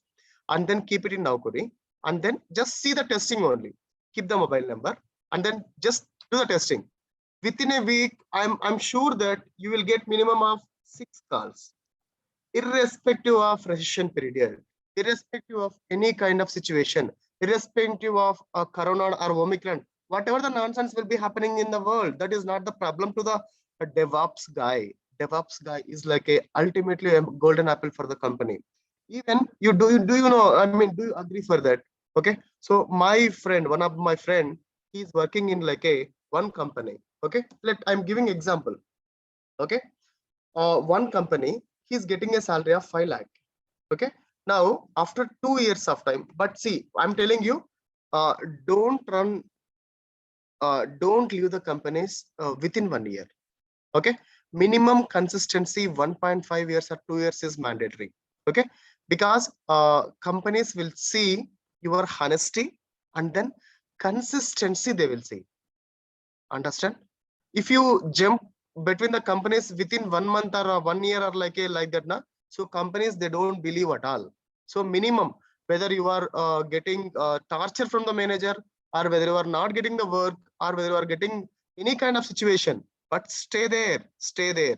and then keep it in Naukri and then just see the testing only. Keep the mobile number and then just do the testing. Within a week, I'm sure that you will get minimum of 6 calls, irrespective of recession period, irrespective of any kind of situation, irrespective of corona or Omicron, whatever the nonsense will be happening in the world, that is not the problem to the DevOps guy. DevOps guy is like a ultimately a golden apple for the company. Even you do you know? I mean, do you agree for that? Okay. So my friend, one of my friend, he's working in like a one company. Okay. I'm giving example. Okay. One company, he's getting a salary of 5 lakh. Okay. Now, after 2 years of time, but see, I'm telling you, uh, don't run, don't leave the companies within 1 year. Okay. Minimum consistency 1.5 years or 2 years is mandatory. Okay. Because companies will see your honesty and then consistency they will see. Understand? If you jump between the companies within 1 month or 1 year or like that, na, so companies they don't believe at all. So minimum, whether you are getting torture from the manager or whether you are not getting the work or whether you are getting any kind of situation, but stay there,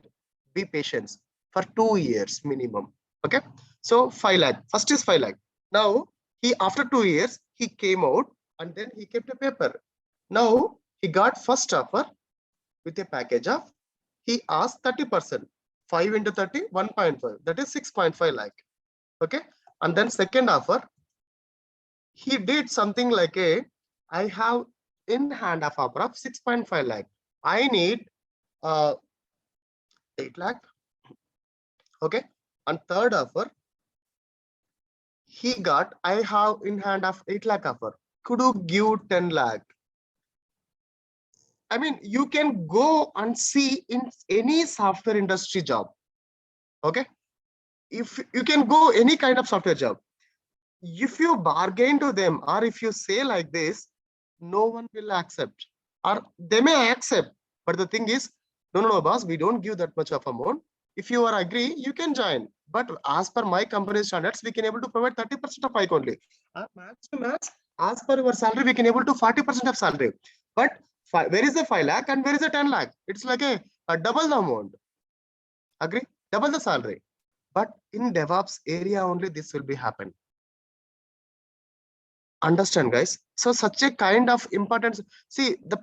be patient for 2 years minimum. Okay. So 5 lakh, first is 5 lakh. Now he after 2 years he came out and then he kept a paper. Now he got first offer with a package of, he asked 30%, 5 into 30, 1.5, that is 6.5 lakh. Okay. And then second offer, he did something like a, I have in hand of offer of 6.5 lakh. I need 8 lakh. Okay. And third offer, he got, I have in hand of 8 lakh offer. Could you give 10 lakh? I mean, you can go and see in any software industry job. Okay. If you can go any kind of software job, if you bargain to them or if you say like this, no one will accept, or they may accept. But the thing is, no, boss, we don't give that much of amount. If you are agree, you can join. But as per my company standards, we can able to provide 30% of hike only. Max to max, as per your salary, we can able to 40% of salary. But where is the 5 lakh and where is the 10 lakh? It's like a double the amount. Agree? Double the salary. But in DevOps area only this will be happen. Understand, guys? So such a kind of importance. See, the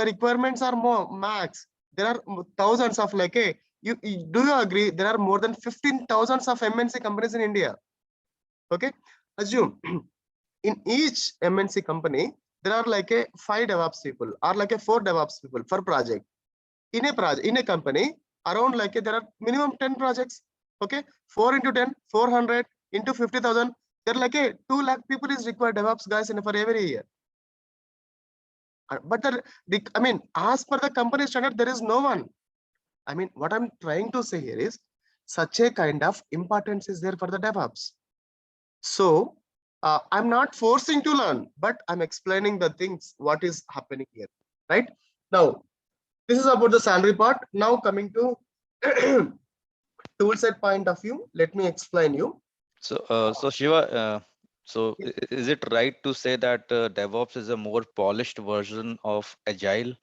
requirements are more max. There are thousands of like a, do you agree? There are more than 15,000 of MNC companies in India. Okay. Assume in each MNC company, there are like a 5 DevOps people or like a 4 DevOps people per project. In a company, around like there are minimum 10 projects. Okay. 4 into 10, 400 into 50,000. They're like a 2 lakh people is required DevOps guys in for every year. But I mean, as per the company standard, there is no one. I mean, what I'm trying to say here is such a kind of importance is there for the DevOps. So I'm not forcing to learn, but I'm explaining the things, what is happening here, right? Now, this is about the salary part. Now coming to toolset point of view, let me explain you. So Shiva, is it right to say that DevOps is a more polished version of Agile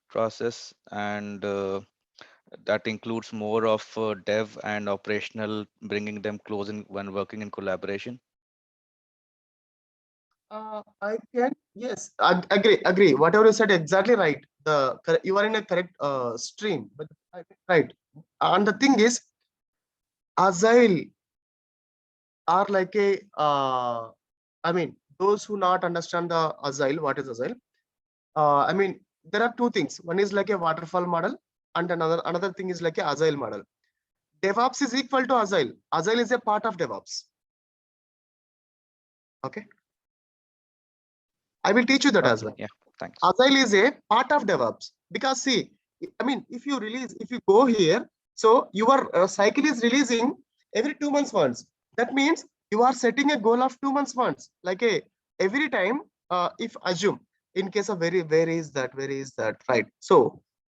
process, and that includes more of dev and operational, bringing them close in when working in collaboration? I can, yes, agree. Whatever you said, exactly right. You are in a correct stream, but right. And the thing is, Agile are like a, I mean, those who not understand the Agile, what is Agile? I mean, there are two things. One is like a waterfall model, and another thing is like a Agile model. DevOps is equal to Agile. Agile is a part of DevOps. Okay. I will teach you that as Okay, well. yeah, thanks. Agile is a part of DevOps because see, I mean, if you go here, so your cycle is releasing every 2 months once. That means you are setting a goal of 2 months once. Like every time, if assume in case of where is that, right? So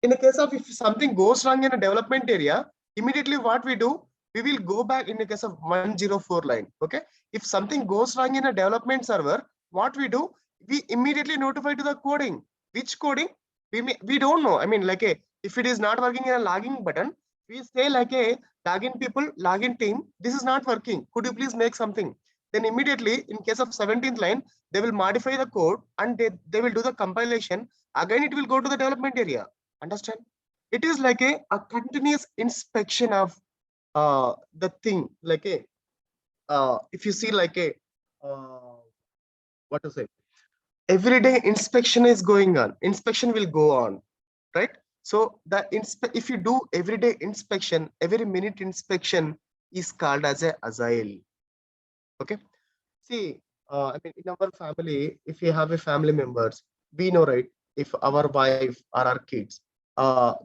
in the case of if something goes wrong in a development area, immediately what we do, we will go back in the case of 104 line. Okay, if something goes wrong in a development server, what we do, we immediately notify to the coding. Which coding? We don't know. I mean, like if it is not working in a logging button, we say like a login people, login team, this is not working. Could you please make something? Then immediately, in case of 17th line, they will modify the code and they will do the compilation. Again, it will go to the development area. Understand? It is like a continuous inspection of the thing. Like if you see like what to say, every day inspection is going on, inspection will go on, right? So the if you do everyday inspection, every minute inspection is called as a agile. Okay, see, I mean, in our family, if you have a family members, we know, right? If our wife or our kids, I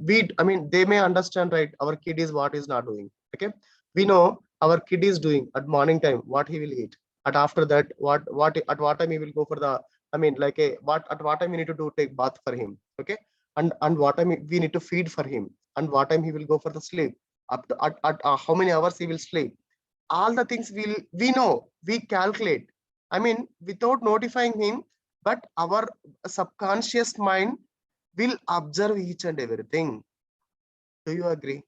mean, they may understand, right? Our kid is what is not doing. Okay, we know our kid is doing at morning time what he will eat. At after that, what at what time he will go for the. I mean, like what at what time we need to do take bath for him. Okay, and what time we need to feed for him, and what time he will go for the sleep. Up to at how many hours he will sleep, all the things we know, we calculate. I mean, without notifying him, but our subconscious mind will observe each and everything. Do you agree?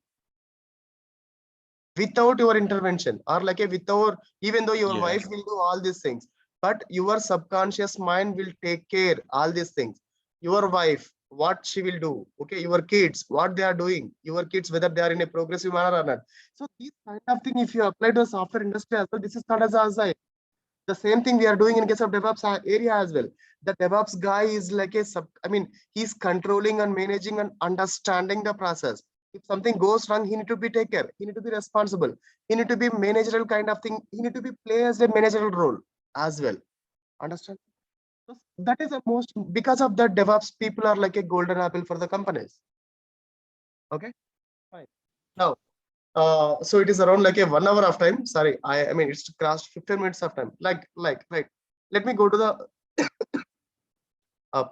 Without your intervention, or like without, even though your Yeah. wife will do all these things, but your subconscious mind will take care all these things. Your wife, what she will do, okay, your kids, what they are doing, your kids, whether they are in a progressive manner or not. So these kind of thing, if you apply to a software industry as well, this is called as agile. The same thing we are doing in case of DevOps area as well. The DevOps guy is like I mean, he's controlling and managing and understanding the process. If something goes wrong, he need to be take care. He need to be responsible. He need to be managerial kind of thing. He need to be play as a managerial role as well. Understand? So that is the most, because of that DevOps people are like a golden apple for the companies. Okay, fine. Now, so it is around like a 1 hour of time. Sorry, I mean it's crossed 15 minutes of time. Like right. Let me go to the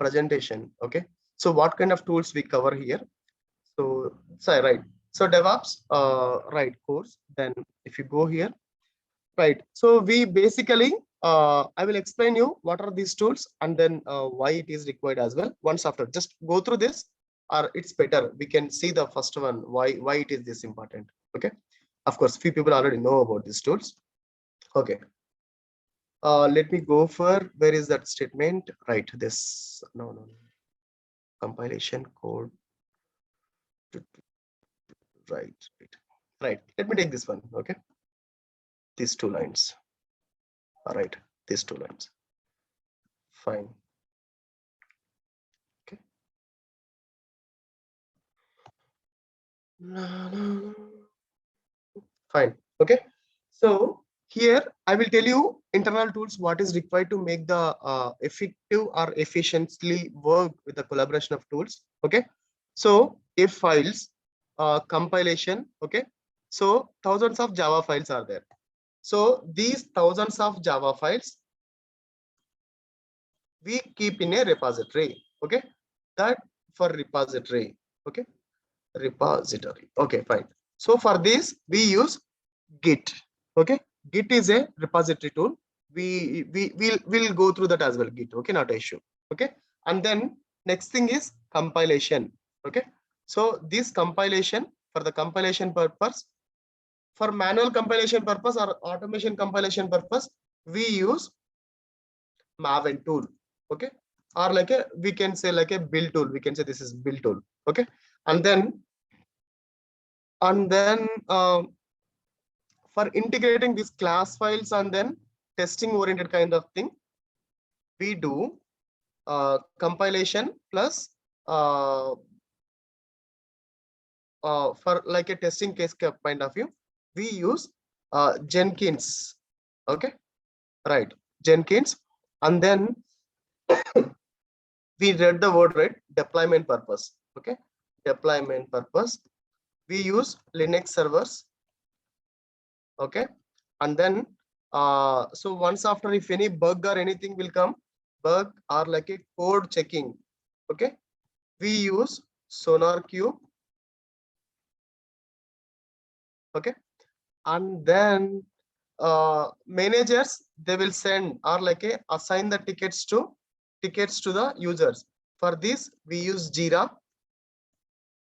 presentation. Okay. So what kind of tools we cover here? So sorry, right. So DevOps, right, course. Then if you go here, right. So we basically, I will explain you what are these tools and then why it is required as well. Once after, just go through this, or it's better. We can see the first one, why it is this important. Okay. Of course, few people already know about these tools. Okay. Let me go for, where is that statement? Right. This, no. Compilation code. Right. Let me take this one. Okay. These 2 lines. All right. These 2 lines. Fine. Okay. Fine. Okay. So here I will tell you internal tools, what is required to make the effective or efficiently work with the collaboration of tools. Okay. So if files, compilation. Okay. So thousands of Java files are there. So these thousands of Java files we keep in a repository. Okay. That for repository. Okay. Repository. Okay, fine. So for this we use Git. Okay, Git is a repository tool. We'll go through that as well. Git. Okay, not an issue. Okay, and then next thing is compilation. Okay, so this compilation, for the compilation purpose, for manual compilation purpose or automation compilation purpose, we use Maven tool. Okay, or like a, we can say like a build tool. We can say this is build tool. Okay, and then for integrating these class files and then testing oriented kind of thing, we do compilation plus for like a testing case point of view, we use Jenkins. Okay, right, Jenkins. And then we read the word right, deployment purpose. Okay, deployment purpose. We use Linux servers. Okay, and then so once after, if any bug or anything will come, bug or like a code checking, okay, we use SonarQube. Okay, and then managers, they will send or like a assign the tickets to the users. For this we use Jira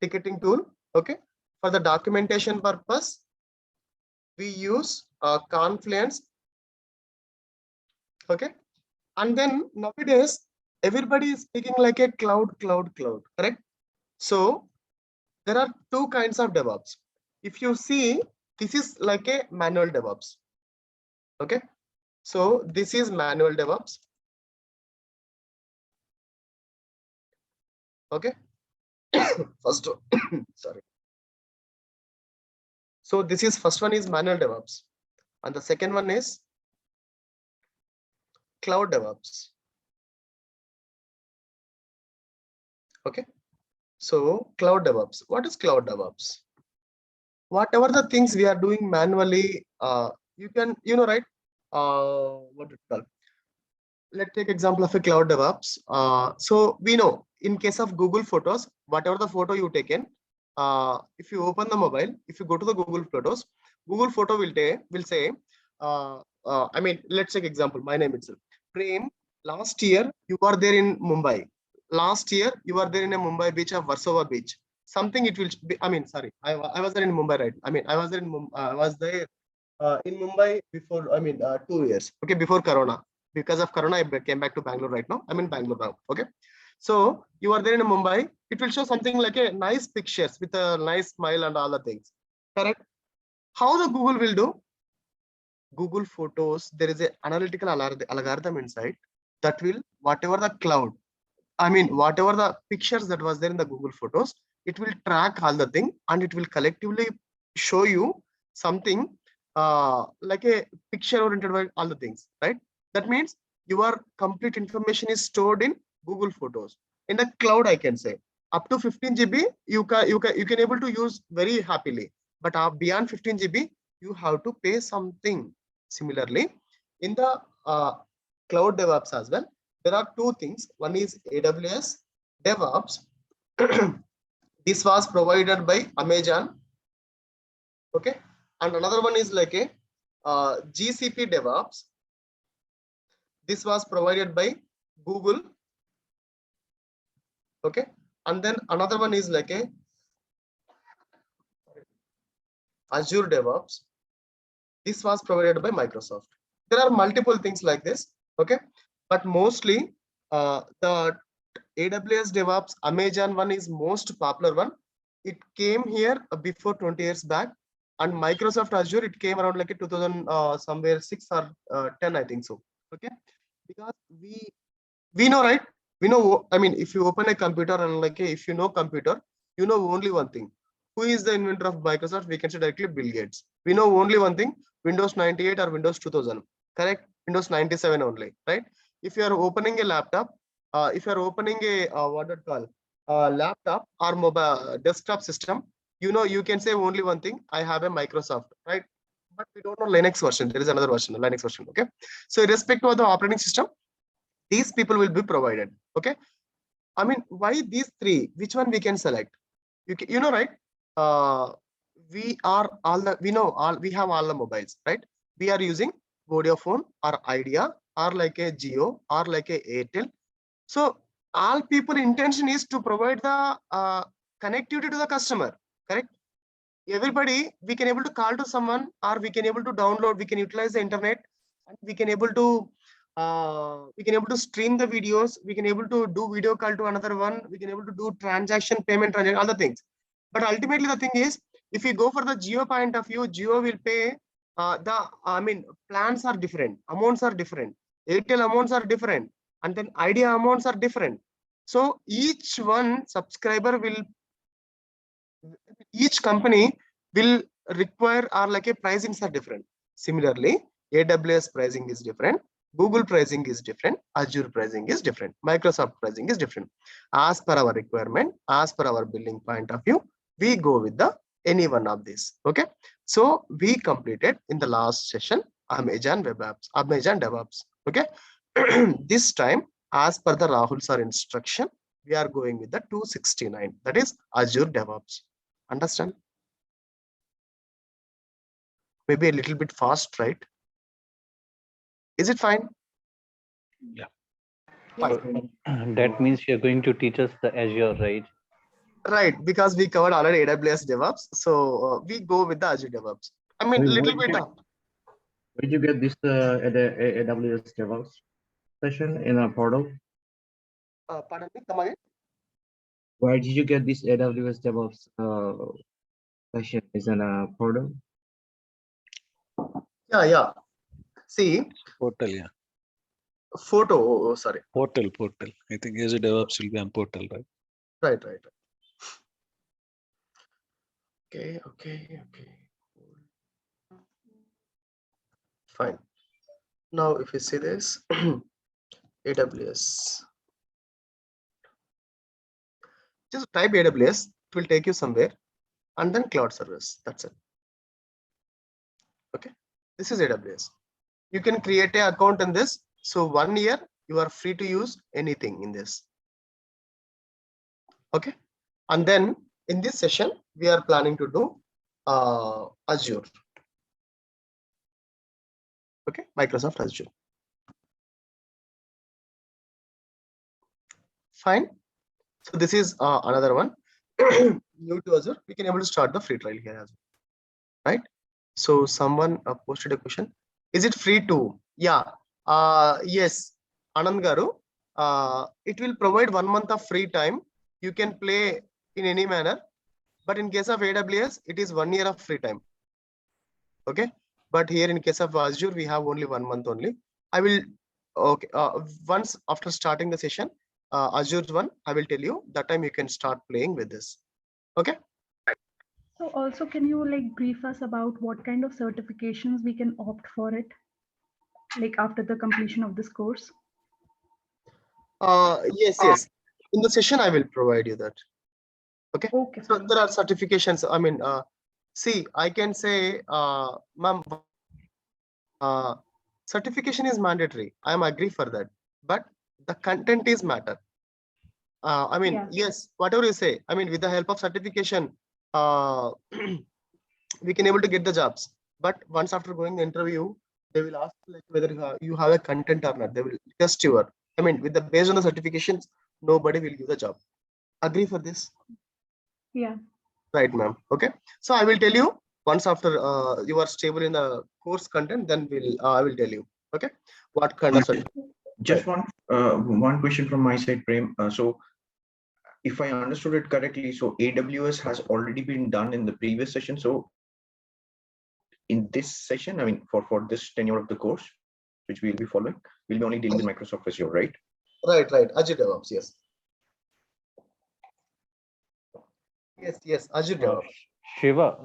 ticketing tool. Okay, for the documentation purpose we use Confluence. Okay, and then nowadays everybody is speaking like a cloud, correct? So there are two kinds of DevOps. If you see, this is like a manual DevOps. Okay, so this is manual DevOps. Okay, first sorry. So this is first one is manual DevOps, and the second one is cloud DevOps. Okay, so cloud DevOps. What is cloud DevOps? Whatever the things we are doing manually, you can, right? What it called? Let's take example of a cloud DevOps. So we know in case of Google Photos, whatever the photo you taken, if you open the mobile, if you go to the Google Photos, Google Photo will say, I mean, let's take example. My name itself, Prem. Last year you were there in Mumbai. Last year you were there in a Mumbai beach of Warsaw beach. Something it will be. I mean, sorry, I was there in Mumbai, right? I mean, I was there in Mumbai before. I mean, 2 years. Okay, before Corona. Because of Corona, I came back to Bangalore right now. I'm in Bangalore now. Okay, so you are there in Mumbai. It will show something like a nice pictures with a nice smile and all the things. Correct? How the Google will do? Google Photos, there is an analytical algorithm inside that will, whatever the cloud, I mean, whatever the pictures that was there in the Google Photos, it will track all the thing and it will collectively show you something like a picture oriented by all the things, right? That means your complete information is stored in Google Photos. In the cloud, I can say up to 15 GB, you can able to use very happily, but beyond 15 GB, you have to pay something. Similarly, in the cloud DevOps as well, there are two things. One is AWS DevOps. This was provided by Amazon. Okay, and another one is like a GCP DevOps. This was provided by Google. Okay, and then another one is like a Azure DevOps. This was provided by Microsoft. There are multiple things like this. Okay, but mostly the AWS DevOps, Amazon one is most popular one. It came here before 20 years back, and Microsoft Azure, it came around like a 2000 somewhere 6 or 10, I think so. Okay, because we know, right? We know, I mean, if you open a computer and like if you know computer, you know only one thing. Who is the inventor of Microsoft? We can say directly Bill Gates. We know only one thing, Windows 98 or Windows 2000, correct? Windows 97 only, right? If you are opening a laptop, if you are opening a what it call laptop or mobile desktop system, you know, you can say only one thing, I have a Microsoft, right? But we don't know Linux version. There is another version, Linux version. Okay, so irrespective of the operating system, these people will be provided. Okay, I mean, why these three? Which one we can select? You know, right? We have all the mobiles, right? We are using Vodafone or Idea or like a Jio or like a Airtel. So all people intention is to provide the connectivity to the customer, correct? Everybody, we can able to call to someone, or we can able to download, we can utilize the internet, and we can able to stream the videos, we can able to do video call to another one, we can able to do transaction, payment, other things. But ultimately the thing is, if we go for the Jio point of view, Jio will pay plans are different, amounts are different, Airtel amounts are different, and then Idea amounts are different. So each one subscriber will, each company will require, or like a pricings are different. Similarly, AWS pricing is different, Google pricing is different, Azure pricing is different, Microsoft pricing is different. As per our requirement, as per our billing point of view, we go with the any one of these. Okay, so we completed in the last session Amazon Web Apps, Amazon DevOps. Okay, this time as per the Rahul sir instruction, we are going with the 269, that is Azure DevOps. Understand? Maybe a little bit fast, right? Is it fine? Fine. That means you're going to teach us the Azure, right? Right, because we covered already AWS DevOps, so we go with the Azure DevOps. I mean, Wait, little wait, bit. Where did you get this AWS DevOps session in a portal? Pardon me, come again. Where did you get this AWS DevOps session? Is in a portal? Yeah. See, Portal, yeah. photo. Sorry. Portal. I think Azure DevOps will be on portal, right? Right. Okay. Fine. Now, if you see this, AWS. Just type AWS. It will take you somewhere, and then cloud service. That's it. Okay. This is AWS. You can create an account in this. So 1 year, you are free to use anything in this. Okay. And then in this session, we are planning to do Azure. Okay, Microsoft Azure. Fine. So this is another one. New to Azure, we can able to start the free trial here as well. Right. So someone posted a question. Is it free to? Yeah. Yes. Anand Garu. It will provide 1 month of free time. You can play in any manner. But in case of AWS, it is 1 year of free time. Okay. But here in case of Azure, we have only 1 month only. I will, okay. Once after starting the session, Azure's one, I will tell you that time you can start playing with this. Okay. So also, can you like brief us about what kind of certifications we can opt for it, like after the completion of this course? Yes. In the session, I will provide you that. Okay. Okay. So there are certifications. I mean, see, I can say, ma'am, certification is mandatory. I am agree for that, but the content is matter. I mean, yes, whatever you say. I mean, with the help of certification, we can able to get the jobs. But once after going the interview, they will ask like whether you have a content or not. They will test your. I mean, with the based on the certifications, nobody will give the job. Agree for this? Yeah. Right, ma'am. Okay. So I will tell you once after you are stable in the course content, then I will tell you. Okay. What kind of certificate? Just one question from my side, Prem. So if I understood it correctly, so AWS has already been done in the previous session. So in this session, I mean, for this tenure of the course, which we'll be following, we'll be only dealing with Microsoft Azure, right? Right. Azure DevOps, yes. Yes, Azure DevOps. Shiva,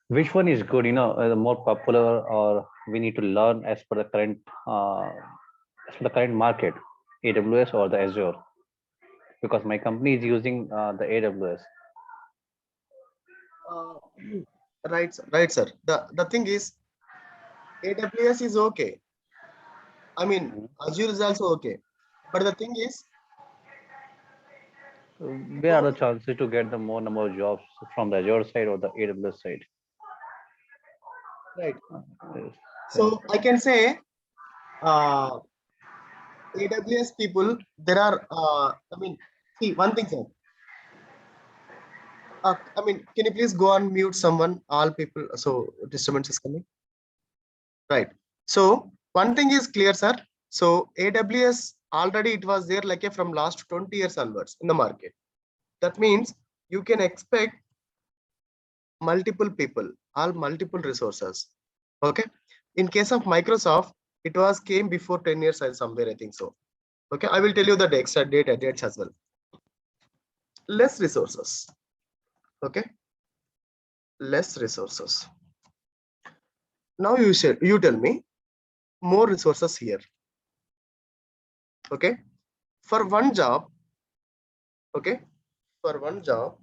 which one is good? The more popular, or we need to learn as per the current market, AWS or the Azure? Because my company is using the AWS. Right, sir. The thing is, AWS is okay. I mean, Azure is also okay. But the thing is, where are the chances to get the more number of jobs from the Azure side or the AWS side? Right. So I can say, AWS people, there are, I mean, see, one thing, sir. I mean, can you please go on mute someone, all people, so disturbance is coming. Right. So one thing is clear, sir. So AWS already it was there like from last 20 years onwards in the market. That means you can expect multiple people, all multiple resources. Okay. In case of Microsoft, it was came before 10 years somewhere, I think so. Okay. I will tell you the exact dates as well. Less resources. Okay. Less resources. Now you tell me, more resources here. Okay, for one job, okay, for one job,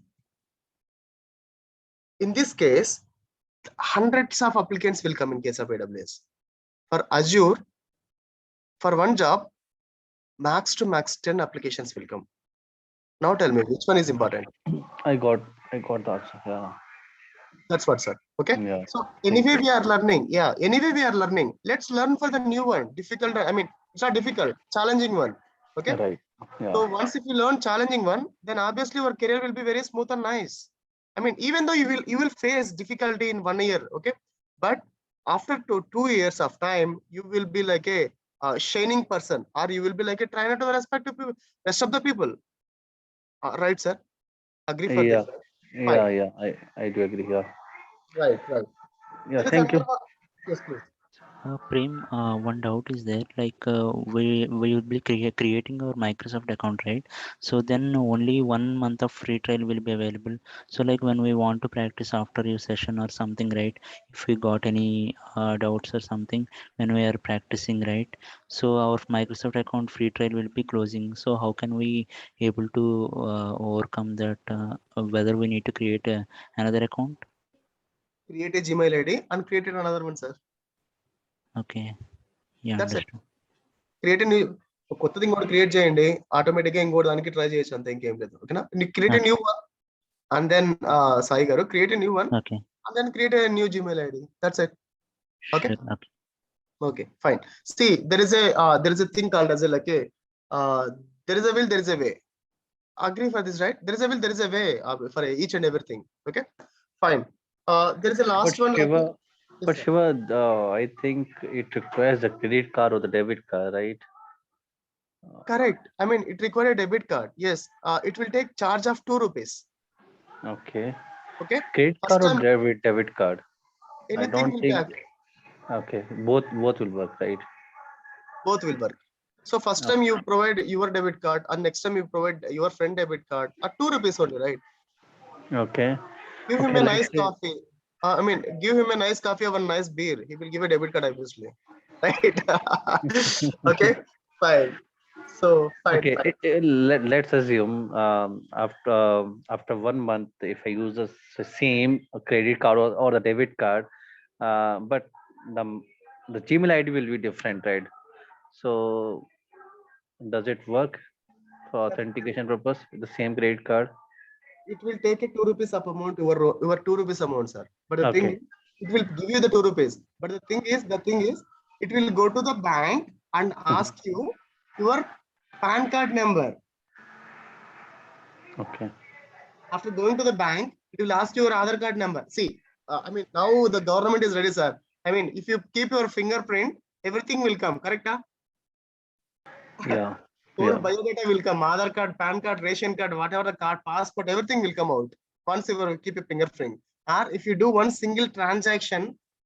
in this case, hundreds of applicants will come in case of AWS. For Azure, for one job, max to max 10 applications will come. Now tell me, which one is important? I got the answer. Yeah. That's what, sir. Okay. Yeah. So Thank anyway, you. we are learning. Yeah. Anyway, we are learning. Let's learn for the new one. Difficult. I mean, it's not difficult. Challenging one. Okay. Right. Yeah. So once if you learn challenging one, then obviously your career will be very smooth and nice. I mean, even though you will face difficulty in 1 year. Okay. But after 2 years of time, you will be like a shining person, or you will be like a trainer to the rest of the people. Right, sir? Agree for Yeah. this? Yeah. Yeah. I do agree. Yeah. Right. Right. Yeah. There is Thank you. another one. Yes, please. Prem, one doubt is there, like we will be creating our Microsoft account, right? So then only 1 month of free trial will be available. So like when we want to practice after your session or something, right? If we got any doubts or something when we are practicing, right? So our Microsoft account free trial will be closing. So how can we able to overcome that? Whether we need to create another account? Create a Gmail ID and create another one, sir. Okay. Yeah, That's it. understood. Create a new కొత్తది ఇంకోటి create చేయండి ఆటోమేటిక్గా ఇంకోటి దానికి try చేయొచ్చు అంతే ఇంకేం లేదు ఓకేనా create new one and then Sai garu create new one Okay. And then create new Gmail ID. That's it. Okay. Sure. Okay. Okay, fine. See, there is a thing called as a like a there is a will, there is a way. Agree for this, right? There is a will, there is a way for each and everything. Okay, fine. There is a last one. Shiva, Yes, but sir. Shiva, I think it requires the credit card or the debit card, right? Correct. I mean, it requires a debit card. Yes. It will take charge of 2 rupees. Okay. Okay. Credit First card or time, debit card? I anything don't will think. be Okay. Both will work, right? both will work. So first time you provide your debit card, and next time you provide your friend debit card at 2 rupees only, right? Okay. Give him Okay, a let's nice say- coffee. I mean, give him a nice coffee or a nice beer. He will give a debit card, obviously. Right? Okay, fine. So, fine. Okay, Fine. let's assume after 1 month, if I use the same credit card or the debit card, but the Gmail ID will be different, right? So does it work for authentication purpose with the same credit card? It will take a 2 rupees of amount, your 2 rupees amount, sir. But the thing Okay. is, it will give you the 2 rupees. But the thing is, it will go to the bank and ask you your PAN card number. Okay. After going to the bank, it will ask you your Aadhaar card number. See, I mean, now the government is ready, sir. I mean, if you keep your fingerprint, everything will come, correct? Huh? Yeah. Whole Yeah. biodata will come, Aadhaar card, PAN card, ration card, whatever the card, passport, everything will come out once you keep a fingerprint. Or if you do one single transaction,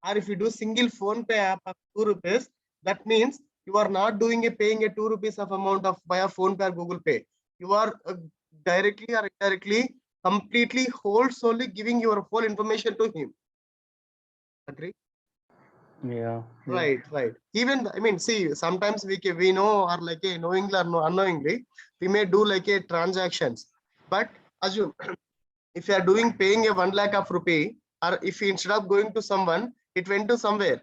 or if you do single phone pay app of 2 rupees, that means you are not doing paying a 2 rupees of amount of via phone pay or Google Pay. You are directly or indirectly, completely solely giving your whole information to him. Agree? Yeah. Right. Even I mean, see, sometimes we know, or like a knowingly or unknowingly, we may do like a transactions. But assume if you are paying a 1 lakh of rupee, or if instead of going to someone, it went to somewhere,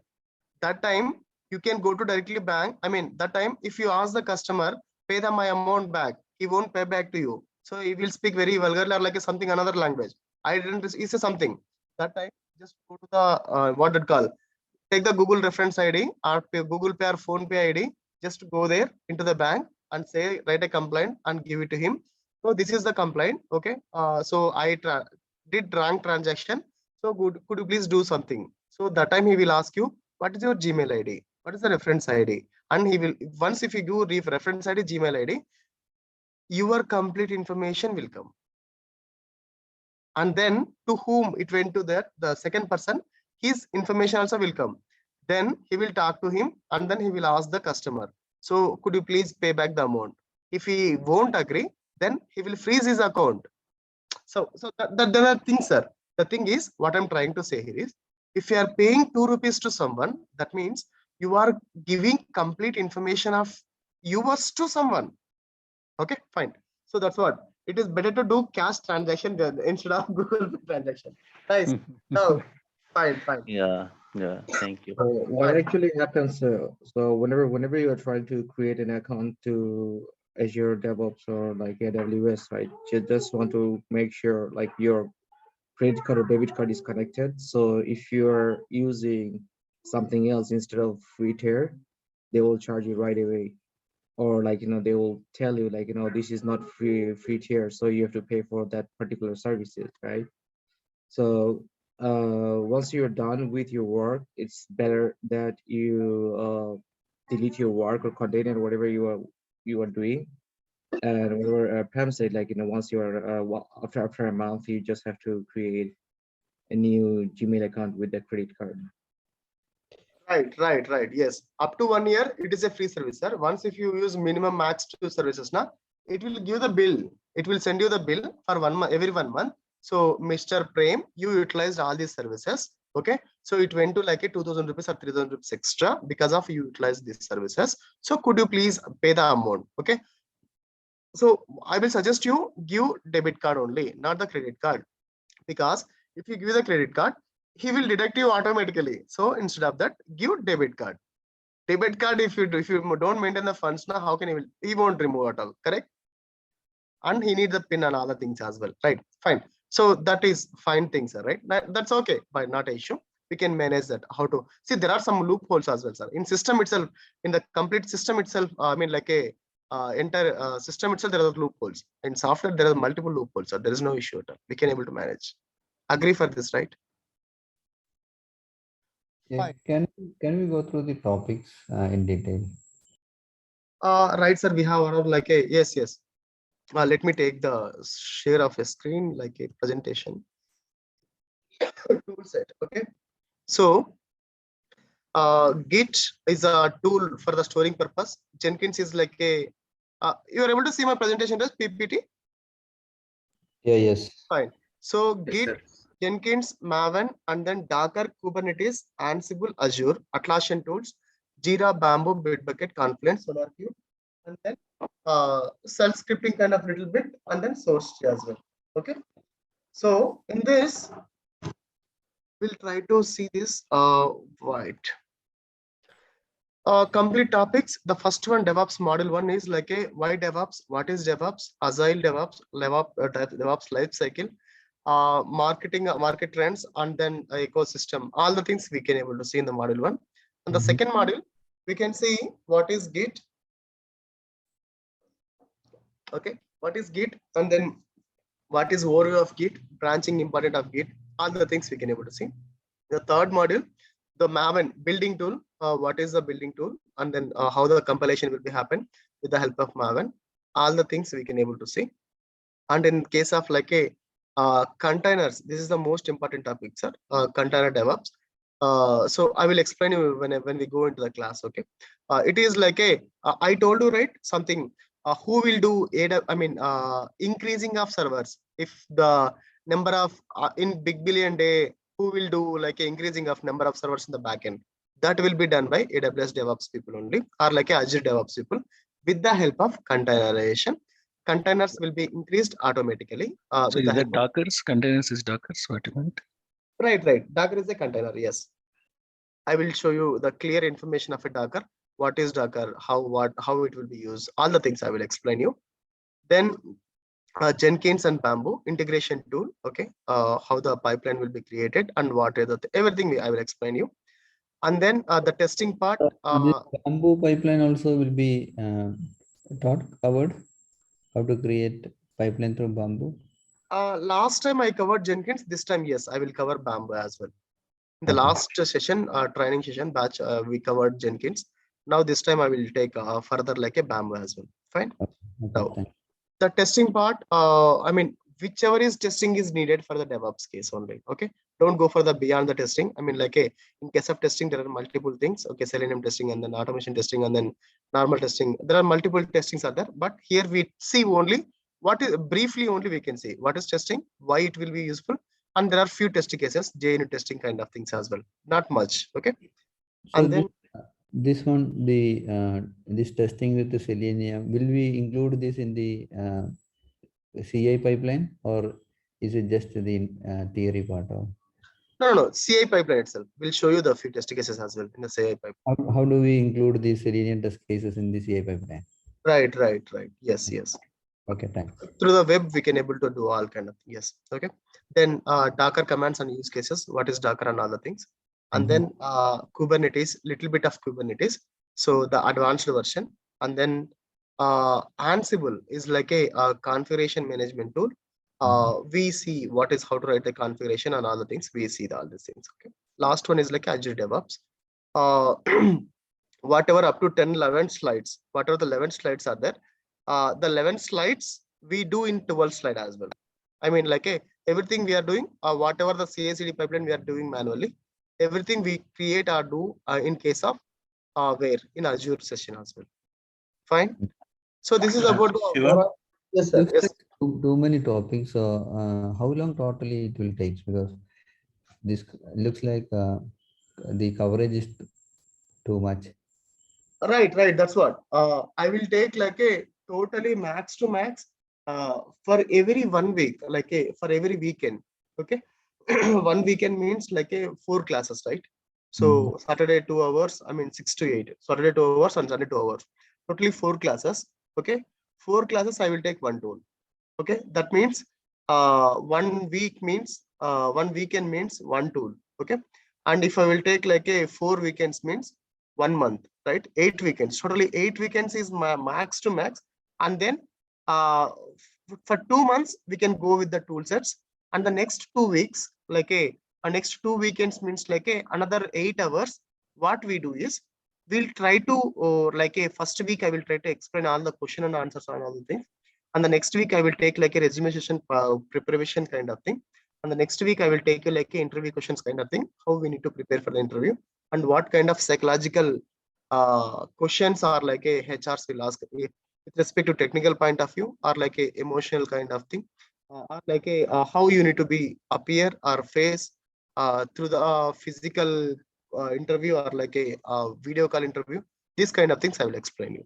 that time you can go to directly bank. I mean, that time if you ask the customer, pay my amount back, he won't pay back to you. So he will speak very vulgarly or like something another language. I didn't say something. That time just go to the what it call, take the Google reference ID or Google Pay or Phone Pay ID, just go there into the bank and say, write a complaint and give it to him. So this is the complaint. Okay. So I did wrong transaction. So could you please do something? So that time he will ask you, what is your Gmail ID? What is the reference ID? And he will, once if you do reference ID, Gmail ID, your complete information will come. And then to whom it went to that, the second person, his information also will come. Then he will talk to him and then he will ask the customer, so could you please pay back the amount? If he won't agree, then he will freeze his account. So the thing, sir, the thing is, what I'm trying to say here is, if you are paying 2 rupees to someone, that means you are giving complete information of yours to someone. Okay, fine. So that's what it is better to do cash transaction instead of Google Pay transaction. Nice. No, fine. Yeah, thank you. What actually happens, so whenever you are trying to create an account to Azure DevOps or like AWS, right, you just want to make sure like your credit card or debit card is connected. So if you're using something else instead of free tier, they will charge you right away. Or like, they will tell you like, this is not free tier, so you have to pay for that particular services, right? So once you're done with your work, it's better that you delete your work or container, whatever you are doing. And whatever Pam said, like, once you're after a month, you just have to create a new Gmail account with the credit card. Right. Yes. Up to 1 year, it is a free service, sir. Once if you use minimum max 2 services, now it will give the bill. It will send you the bill for 1 month, every 1 month. So Mr. Prem, you utilized all these services. Okay. So it went to like a 2,000 rupees or 3,000 rupees extra because of you utilized these services. So could you please pay the amount? Okay. So I will suggest you give debit card only, not the credit card, because if you give the credit card, he will deduct you automatically. So instead of that, give debit card. Debit card, if you don't maintain the funds now, how can he won't remove at all, correct? And he needs the pin and other things as well, right? Fine. So that is fine things, right? That's okay, but not an issue. We can manage that. How to see, there are some loopholes as well, sir. In system itself, in the complete system itself, I mean like a entire system itself, there are loopholes. In software, there are multiple loopholes, so there is no issue at all. We can able to manage. Agree for this, right? Yeah, can we go through the topics in detail? Right, sir. We have around like a yes. Let me take the share of a screen, like a presentation. Tool set. Okay. So Git is a tool for the storing purpose. Jenkins is like a you are able to see my presentation as PPT? Yes. Fine. So Yes, Git, sir. Jenkins, Maven, and then Docker, Kubernetes, Ansible, Azure, Atlassian tools, Jira, Bamboo, Bitbucket, Confluence, SonarQube, and then self-scripting kind of little bit, and then source as well. Okay. So in this, we'll try to see this white. Complete topics. The first one, DevOps model 1 is like a why DevOps, what is DevOps, Agile DevOps, DevOps life cycle, market trends, and then ecosystem. All the things we can able to see in the module 1. And the second module, we can see what is Git. Okay, what is Git, and then what is overview of Git, branching important of Git, all the things we can able to see. The third module, the Maven building tool, what is the building tool, and then how the compilation will be happen with the help of Maven, all the things we can able to see. And in case of like a containers, this is the most important topic, sir. Container DevOps. So I will explain you when we go into the class. Okay, it is like a I told you, right, something. Who will do increasing of servers if the number of in big billion day, who will do like increasing of number of servers in the backend? That will be done by AWS DevOps people only, or like Azure DevOps people, with the help of containerization. Containers will be increased automatically. So is that Dockers? Containers is Dockers, what you meant? Right. Docker is a container, yes. I will show you the clear information of a Docker. What is Docker, how it will be used, all the things I will explain you. Then Jenkins and Bamboo integration tool. Okay, how the pipeline will be created and what is everything I will explain you. And then the testing part. This Bamboo pipeline also will be covered. How to create pipeline through Bamboo. Last time I covered Jenkins. This time, yes, I will cover Bamboo as well. In the last session, training session batch, we covered Jenkins. Now this time I will take further like a Bamboo as well. Fine. Now the testing part, whichever is testing is needed for the DevOps case only. Okay, don't go for the beyond the testing. I mean, like in case of testing, there are multiple things. Okay, Selenium testing, and then automation testing, and then normal testing. There are multiple testings are there, but here we see only what is briefly only we can see what is testing, why it will be useful, and there are few testing cases, JUnit testing kind of things as well. Not much. Okay, so and then this one, this testing with the Selenium, will we include this in the CI pipeline, or is it just the theory part of? No. CI pipeline itself will show you the few test cases as well in the CI pipeline. How do we include the Selenium test cases in the CI pipeline? Right. Yes. Okay, thanks. Through the web, we can able to do all kind of, yes. Okay. Then Docker commands and use cases. What is Docker and other things? And then Kubernetes, little bit of Kubernetes. So the advanced version. And then Ansible is like a configuration management tool. We see what is how to write the configuration and other things. We see all these things. Okay. Last one is like Azure DevOps. Whatever up to 10, 11 slides, whatever the 11 slides are there, the 11 slides we do in 12 slide as well. I mean, like everything we are doing, whatever the CI/CD pipeline we are doing manually, everything we create or do in case of where in Azure session as well. Fine. So this is about the, yes, sir. Yes. Too many topics. So how long totally it will take? Because this looks like the coverage is too much. Right. That's what I will take like a totally max to max for every 1 week, like for every weekend. Okay. 1 weekend means like 4 classes, right? So Saturday 2 hours, I mean 6 to 8. Saturday 2 hours and Sunday 2 hours. Totally 4 classes. Okay. 4 classes I will take 1 tool. Okay. That means 1 week means 1 weekend means 1 tool. Okay. And if I will take like 4 weekends means 1 month, right? 8 weekends. Totally 8 weekends is my max to max. And then for 2 months we can go with the tool sets. And the next 2 weeks, like next 2 weekends means like another 8 hours. What we do is we'll try to like first week I will try to explain all the question and answers on all the things. And the next week I will take like a resume session preparation kind of thing. And the next week I will take like a interview questions kind of thing. How we need to prepare for the interview and what kind of psychological questions are like a HRs will ask with respect to technical point of view or like a emotional kind of thing. Or like how you need to be appear or face through the physical interview or like a video call interview. These kind of things I will explain you.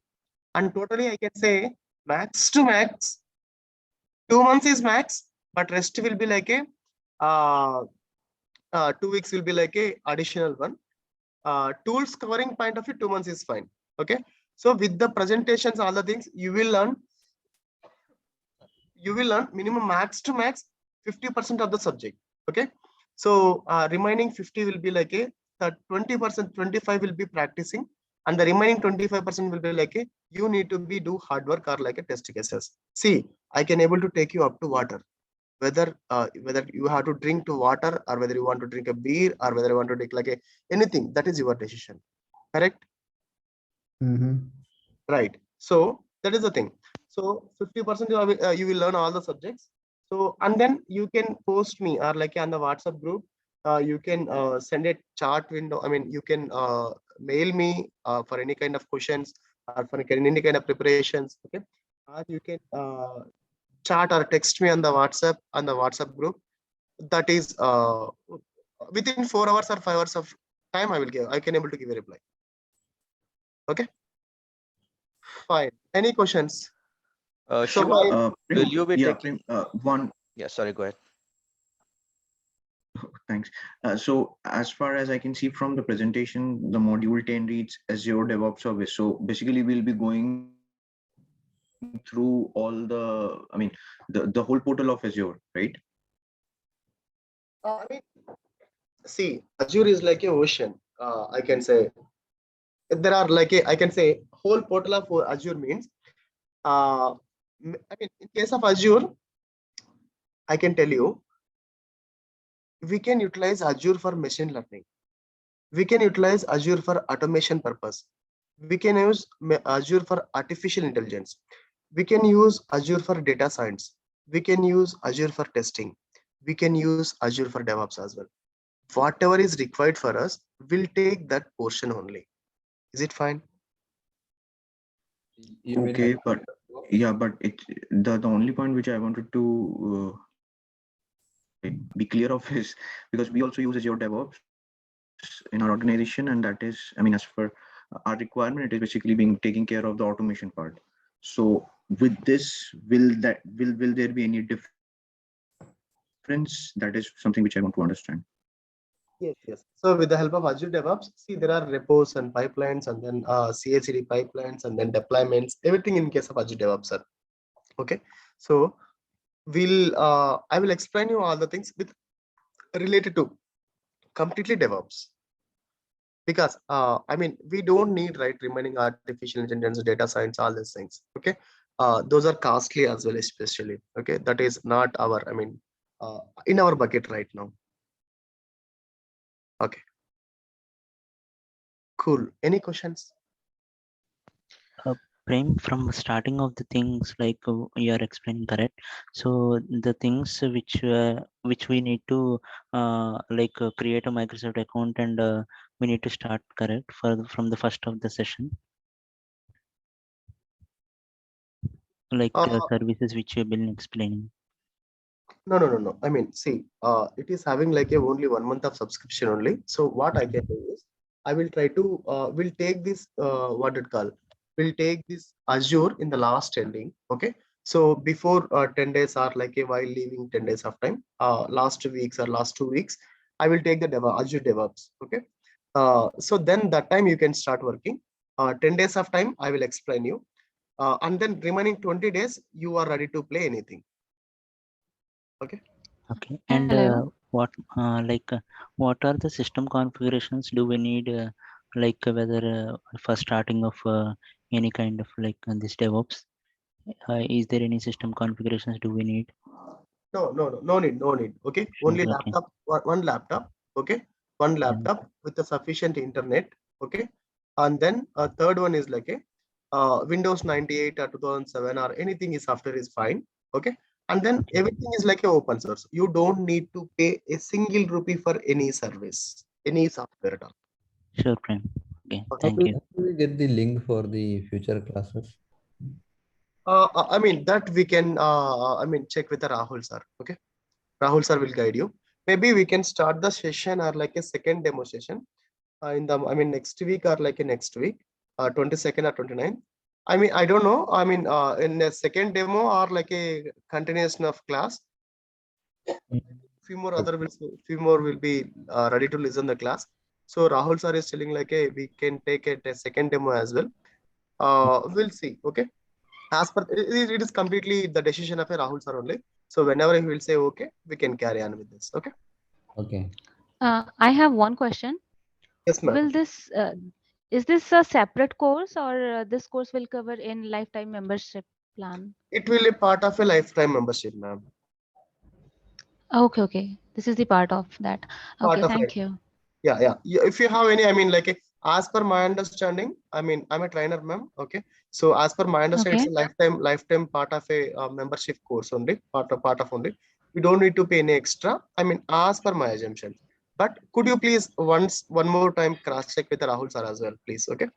And totally I can say max to max 2 months is max, but rest will be like a 2 weeks will be like a additional one. Tools covering point of view 2 months is fine. Okay. So with the presentations, all the things you will learn minimum max to max 50% of the subject. Okay. So remaining 50 will be like a 20%, 25 will be practicing, and the remaining 25% will be like a you need to be do hard work or like a test cases. See, I can able to take you up to water. Whether you have to drink to water or whether you want to drink a beer or whether you want to take like anything, that is your decision. Correct? Right. So that is the thing. So 50% you will learn all the subjects. So and then you can post me or like on the WhatsApp group. You can send a chat window. I mean, you can mail me for any kind of questions or for any kind of preparations. Okay. Or you can chat or text me on the WhatsApp group. That is within 4 hours or 5 hours of time I can able to give a reply. Okay. Fine. Any questions? Shiva, will you be taking one? Yeah, sorry, go ahead. Thanks. So as far as I can see from the presentation, the module 10 reads Azure DevOps Service. So basically we'll be going through all the whole portal of Azure, right? I mean, see, Azure is like a ocean. I can say there are like I can say whole portal of Azure means. I mean, in case of Azure, I can tell you, we can utilize Azure for machine learning. We can utilize Azure for automation purpose. We can use Azure for artificial intelligence. We can use Azure for data science. We can use Azure for testing. We can use Azure for DevOps as well. Whatever is required for us, we'll take that portion only. Is it fine? Okay, but yeah, but the only point which I wanted to be clear of is because we also use Azure DevOps in our organization, and that is, I mean, as per our requirement is basically being taking care of the automation part. So with this, will there be any difference? That is something which I want to understand. Yes, yes. So with the help of Azure DevOps, see there are repos and pipelines, and then CI/CD pipelines, and then deployments, everything in case of Azure DevOps, sir. Okay. So I will explain you all the things with related to completely DevOps, because I mean, we don't need, right, remaining artificial intelligence, data science, all these things. Okay. Those are costly as well, especially. Okay. That is not our, I mean, in our bucket right now. Okay. Cool. Any questions? Prem, from starting of the things like you are explaining, correct? So the things which we need to create a Microsoft account, and we need to start, correct, from the first of the session, like services which you've been explaining. No. I mean, see, it is having like a only 1 month of subscription only. So what I can do is, I will try to will take this what it call, will take this Azure in the last ending. Okay. So before 10 days, or like a while leaving 10 days of time, last 2 weeks or last 2 weeks, I will take the Azure DevOps. Okay. So then that time you can start working. 10 days of time, I will explain you. And then remaining 20 days, you are ready to play anything. Okay. Okay. And what are the system configurations do we need, whether for starting of any kind of this DevOps? Is there any system configurations do we need? No need. Okay. Only laptop, one laptop. Okay. One laptop with a sufficient internet. Okay. And then a third one is like a Windows 98 or 2007 or anything is software is fine. Okay. And then everything is like a open source. You don't need to pay a single rupee for any service, any software at all. Sure, Prem. Okay. How Thank you. do we get the link for the future classes? I mean, that we can, I mean, check with the Rahul sir. Okay. Rahul sir will guide you. Maybe we can start the session or like a second demo session in the, I mean, next week or like a next week, 22nd or 29th. I mean, I don't know. I mean, in a second demo or like a continuation of class, few more will be ready to listen the class. So Rahul sir is telling like we can take it a second demo as well. We'll see. Okay. As per it is completely the decision of a Rahul sir only. So whenever he will say okay, we can carry on with this. Okay. Okay. I have one question. Yes, ma'am. Will this is this a separate course, or this course will cover in lifetime membership plan? It will be part of a lifetime membership, ma'am. Okay. This is the part of that. Okay, thank you. Yeah. If you have any, I mean, like as per my understanding, I mean, I'm a trainer, ma'am. Okay. So as per my understanding, it's a lifetime part of a membership course only, part of only. We don't need to pay any extra. I mean, as per my assumption. But could you please one more time cross check with Rahul sir as well, please? Okay.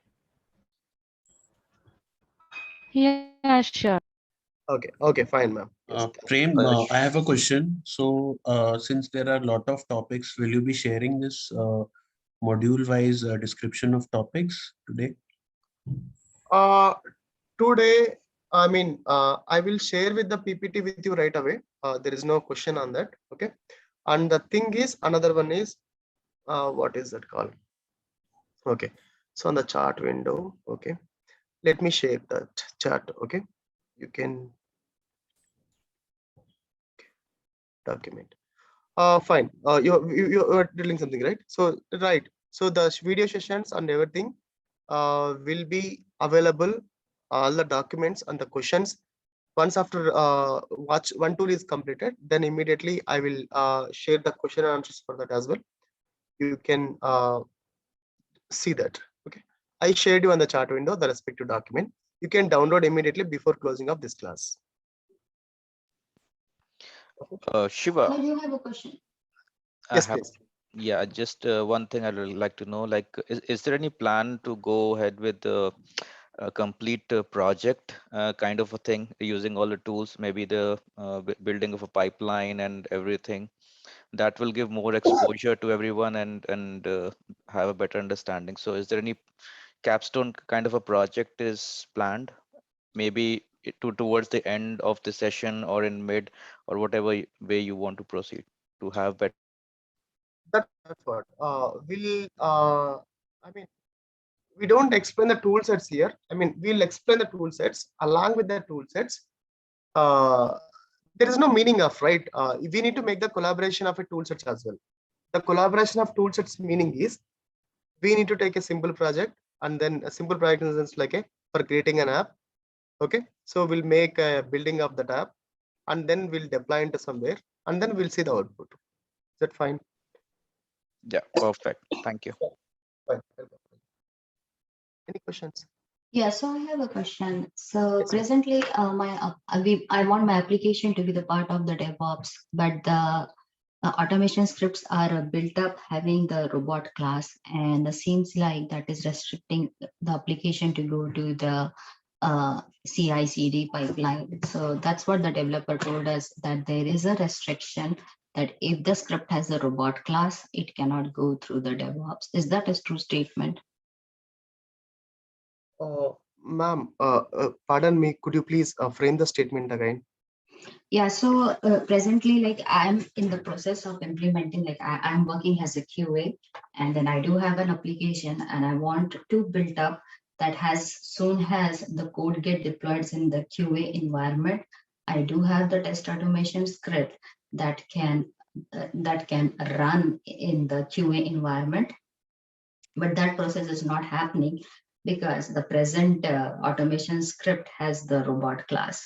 Yeah, sure. Okay, fine, ma'am. Prem, I have a question. So, since there are a lot of topics, will you be sharing this module-wise description of topics today? Today, I mean, I will share with the PPT with you right away. There is no question on that. Okay. And the thing is, another one is, what is that called? Okay. So on the chart window, okay. Let me share that chart. Okay. You can document. Fine. You are doing something, right? So right. So the video sessions and everything will be available. All the documents and the questions. Once after watch one tool is completed, then immediately I will share the question and answers for that as well. You can see that. Okay. I shared you on the chart window the respective document. You can download immediately before closing of this class. Shiva. I do have a question. Yes, please. Yeah, just one thing I'd like to know, like, is there any plan to go ahead with the complete project kind of a thing using all the tools, maybe the building of a pipeline and everything that will give more exposure to everyone and have a better understanding? So is there any capstone kind of a project is planned, maybe towards the end of the session or in mid or whatever way you want to proceed to have better. That's what I mean, we don't explain the tool sets here. I mean, we'll explain the tool sets. Along with the tool sets, there is no meaning of, right? We need to make the collaboration of a tool sets as well. The collaboration of tool sets meaning is we need to take a simple project, and then a simple project in the sense like for creating an app. Okay, so we'll make a building of that app, and then we'll deploy into somewhere, and then we'll see the output. Is that fine? Yeah, perfect. Thank you. Fine. Any questions? Yeah, so I have a question. So presently, I want my application to be the part of the DevOps, but the automation scripts are built up having the robot class, and it seems like that is restricting the application to go to the CI/CD pipeline. So that's what the developer told us, that there is a restriction that if the script has a robot class, it cannot go through the DevOps. Is that a true statement? Ma'am, pardon me, could you please frame the statement again? Yeah, so presently, like I'm in the process of implementing, like I'm working as a QA, and then I do have an application, and I want to build up that has soon as the code get deployed in the QA environment, I do have the test automation script that can run in the QA environment, but that process is not happening because the present automation script has the robot class.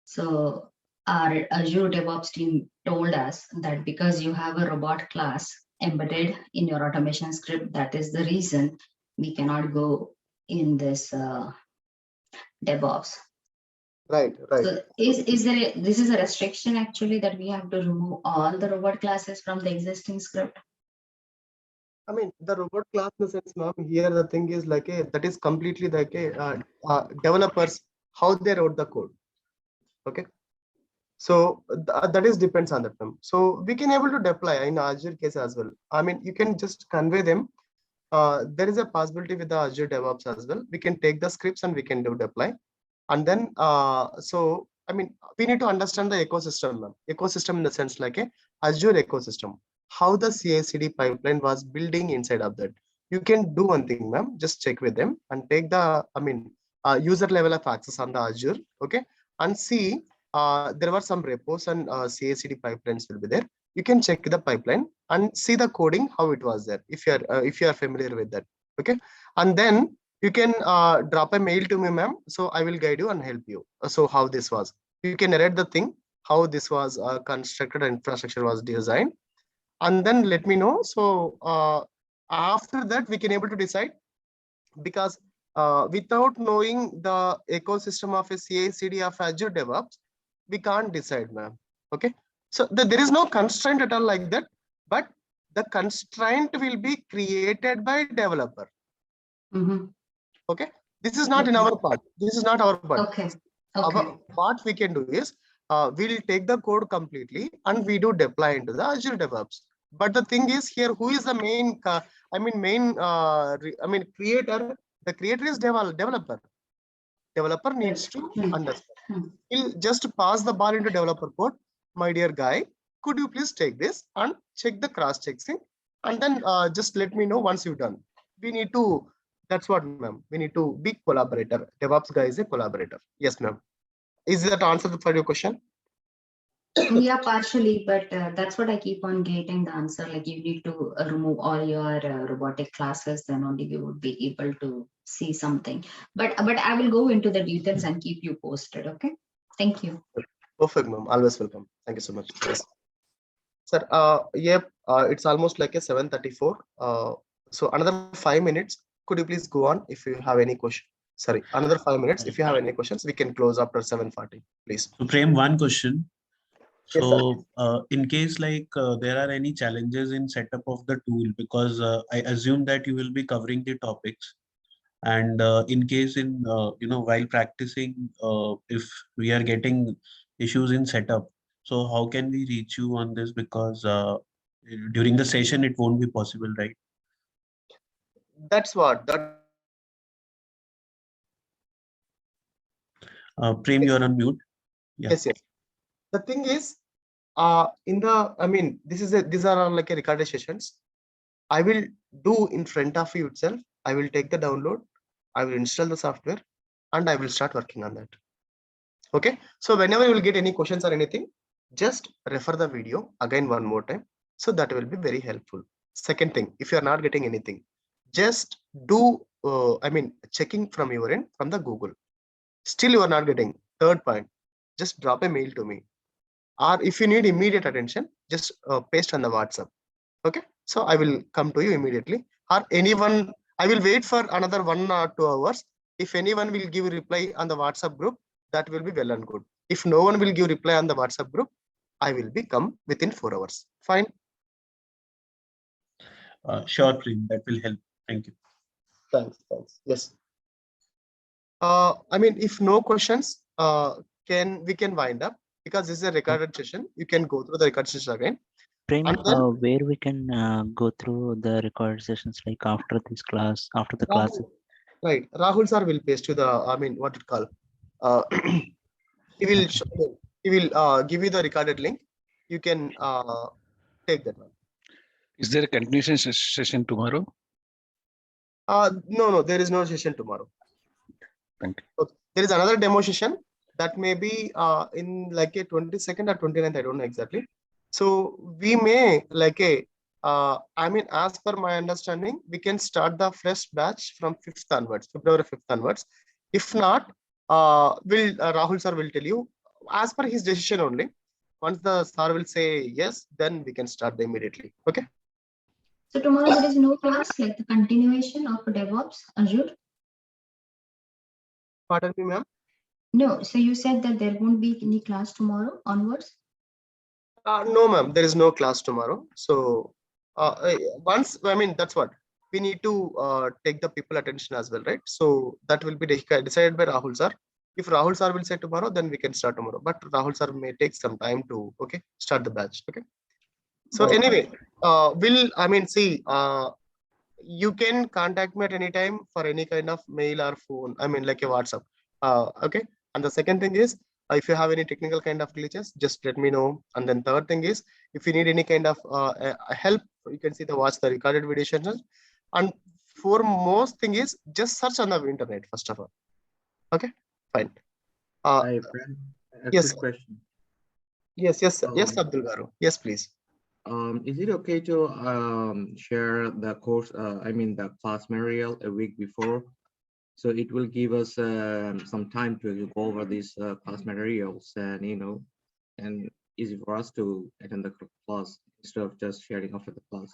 So our Azure DevOps team told us that because you have a robot class embedded in your automation script, that is the reason we cannot go in this DevOps. Right. So this is a restriction actually, that we have to remove all the robot classes from the existing script? I mean, the robot class in the sense, ma'am, here the thing is like that is completely like developers, how they wrote the code. Okay. So that is depends on that, ma'am. So we can able to deploy in Azure case as well. I mean, you can just convey them. There is a possibility with the Azure DevOps as well. We can take the scripts and we can do deploy. And then, so, I mean, we need to understand the ecosystem, ma'am. Ecosystem in the sense like Azure ecosystem, how the CI/CD pipeline was building inside of that. You can do one thing, ma'am, just check with them and take the, I mean, user level of access on the Azure, okay? And see, there were some repos and CI/CD pipelines will be there. You can check the pipeline and see the coding, how it was there, if you are familiar with that, okay? And then you can drop a mail to me, ma'am. So I will guide you and help you. So how this was, you can narrate the thing, how this was constructed, infrastructure was designed, and then let me know. So after that, we can able to decide, because without knowing the ecosystem of a CI/CD of Azure DevOps, we can't decide, ma'am. Okay. So there is no constraint at all like that, but the constraint will be created by developer. Mm-hmm. Okay, this is not in our part. This is not our part. Okay. What we can do is we'll take the code completely and we do deploy into the Azure DevOps. But the thing is here, who is the main? Creator. The creator is developer. Developer needs to understand. He'll just pass the ball into developer code. My dear guy, could you please take this and check the cross checking, and then just let me know once you've done. We need to. That's what, ma'am. We need to be collaborator. DevOps guy is a collaborator. Yes, ma'am. Is that answer for your question? Yeah, partially, but that's what I keep on getting the answer. Like you need to remove all your robotic classes, then only you would be able to see something. But I will go into the details and keep you posted. Okay. Thank you. Perfect, ma'am. Always welcome. Thank you so much. Yes. Sir, yep. It's almost like a 7:34. So another 5 minutes. Could you please go on if you have any question? Sorry, another 5 minutes. If you have any questions, we can close after 7:40, please. So Prem, one question. Yes, so in case like there are any challenges in setup of the tool, because I assume that you will be covering the topics, and in case in while practicing, if we are getting issues in setup, so how can we reach you on this? Because during the session it won't be possible, right? That's what Prem, you're on mute. Yeah. Yes, yes. The thing is, these are all like a recorded sessions. I will do in front of you itself. I will take the download. I will install the software, and I will start working on that. Okay. So whenever you will get any questions or anything, just refer the video again one more time. So that will be very helpful. Second thing, if you are not getting anything, just do checking from your end from the Google. Still you are not getting. Third point, just drop a mail to me. Or if you need immediate attention, just paste on the WhatsApp. Okay. So I will come to you immediately. Or anyone, I will wait for another 1 or 2 hours. If anyone will give a reply on the WhatsApp group, that will be well and good. If no one will give reply on the WhatsApp group, I will be come within 4 hours. Fine. Sure, Prem, that will help. Thank you. Thanks. Yes. If no questions, we can wind up, because this is a recorded session. You can go through the recorded session again. Prem, And then, where we can go through the recorded sessions, like after this class, after the class? Right. Rahul sir will paste you the, what it call. He will give you the recorded link. You can take that one. Is there a continuation session tomorrow? No, there is no session tomorrow. Thank you. Okay. There is another demo session that may be in like a 22nd or 29th, I don't know exactly. So we may like as per my understanding, we can start the fresh batch from 5th onwards, February 5th onwards. If not, Rahul sir will tell you as per his decision only. Once the sir will say yes, then we can start immediately. Okay. So tomorrow there is no class, like the continuation of DevOps Azure? Pardon me, ma'am? No, so you said that there won't be any class tomorrow onwards? No, ma'am, there is no class tomorrow. So that's what we need to take the people attention as well, right? So that will be decided by Rahul sir. If Rahul sir will say tomorrow, then we can start tomorrow. But Rahul sir may take some time to start the batch. Okay. So anyway, you can contact me at any time for any kind of mail or phone. Like a WhatsApp. Okay. And the second thing is, if you have any technical kind of glitches, just let me know. And then third thing is, if you need any kind of help, you can watch the recorded video channel. And foremost thing is, just search on the internet first of all. Okay, fine. Hi, friend. Yes. Quick question. Yes, Abdul Garu. Yes, please. Is it okay to share the course, the class material a week before? So it will give us some time to go over these class materials and easy for us to attend the class instead of just sharing after the class.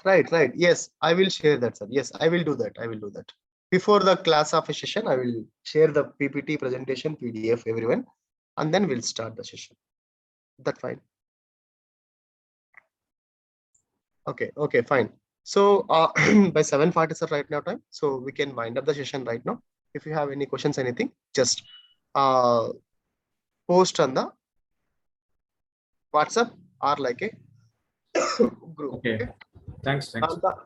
Right. Yes, I will share that, sir. Yes, I will do that. Before the class of a session, I will share the PPT presentation PDF everyone, and then we'll start the session. That's fine. Okay, fine. So by 7:40 is the right now time, so we can wind up the session right now. If you have any questions, anything, just post on the WhatsApp or like a group. Okay. Thanks.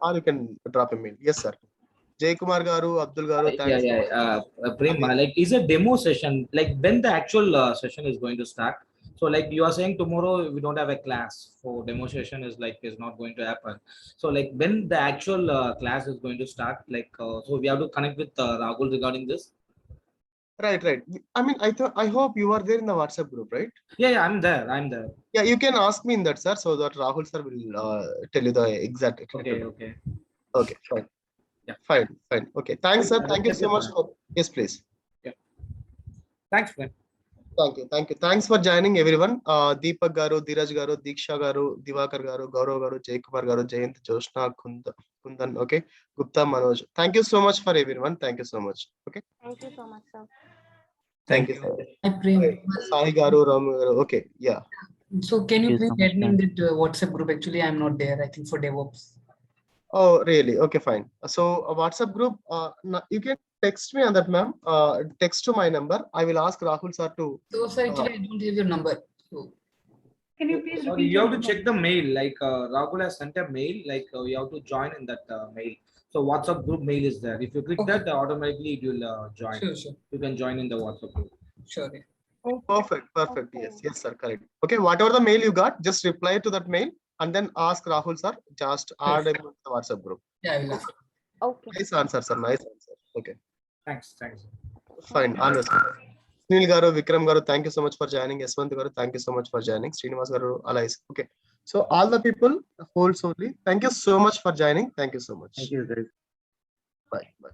Or you can drop a mail. Yes, sir. Jay Kumar Garu, Abdul Garu, thanks. Prem, like, is a demo session, like when the actual session is going to start? So like you are saying tomorrow we don't have a class, for demo session is not going to happen. So like when the actual class is going to start, so we have to connect with Rahul regarding this. Right. I hope you are there in the WhatsApp group, right? Yeah, I'm there. Yeah, you can ask me in that, sir, so that Rahul sir will tell you the exact. Okay, fine. Yeah, fine. Okay, thanks, sir. Thank you so much. Yes, please. Yeah. Thanks, friend. Thank you. Thanks for joining, everyone. Deepak Garu, Dheeraj Garu, Diksha Garu, Divakar Garu, Gaurav Garu, Jay Kumar Garu, Jayant, Joshna, Kundan, okay, Gupta, Manoj. Thank you so much for everyone. Thank you so much. Okay. Thank you so much, sir. Thank you. Sai Garu, Ram Garu. Okay, yeah. So can you please get me in that WhatsApp group? Actually, I'm not there, I think, for DevOps. Oh, really? Okay, fine. So a WhatsApp group, you can text me on that, ma'am. Text to my number. I will ask Rahul sir to. So sir, actually, I don't have your number. So. Can you please Sorry, repeat? you have your to check the mail. Like Rahul has sent a mail. Like you have to join in that mail. So WhatsApp group mail is there. If you click that, automatically it will join. Sure, sure. You can join in the WhatsApp group. Sure. Yeah. Okay. Perfect. Yes, sir. Correct. Okay, whatever the mail you got, just reply to that mail and then ask Rahul sir. Just add him to the WhatsApp group. Yeah, I will ask. Okay. Nice answer, sir. Nice answer. Okay. Thanks. Fine. Understood. Sunil Garu, Vikram Garu, thank you so much for joining. Yaswant Garu, thank you so much for joining. Srinivas Garu, Alais. Okay. So all the people, whole solely, thank you so much for joining. Thank you so much. Thank you, guys. Bye.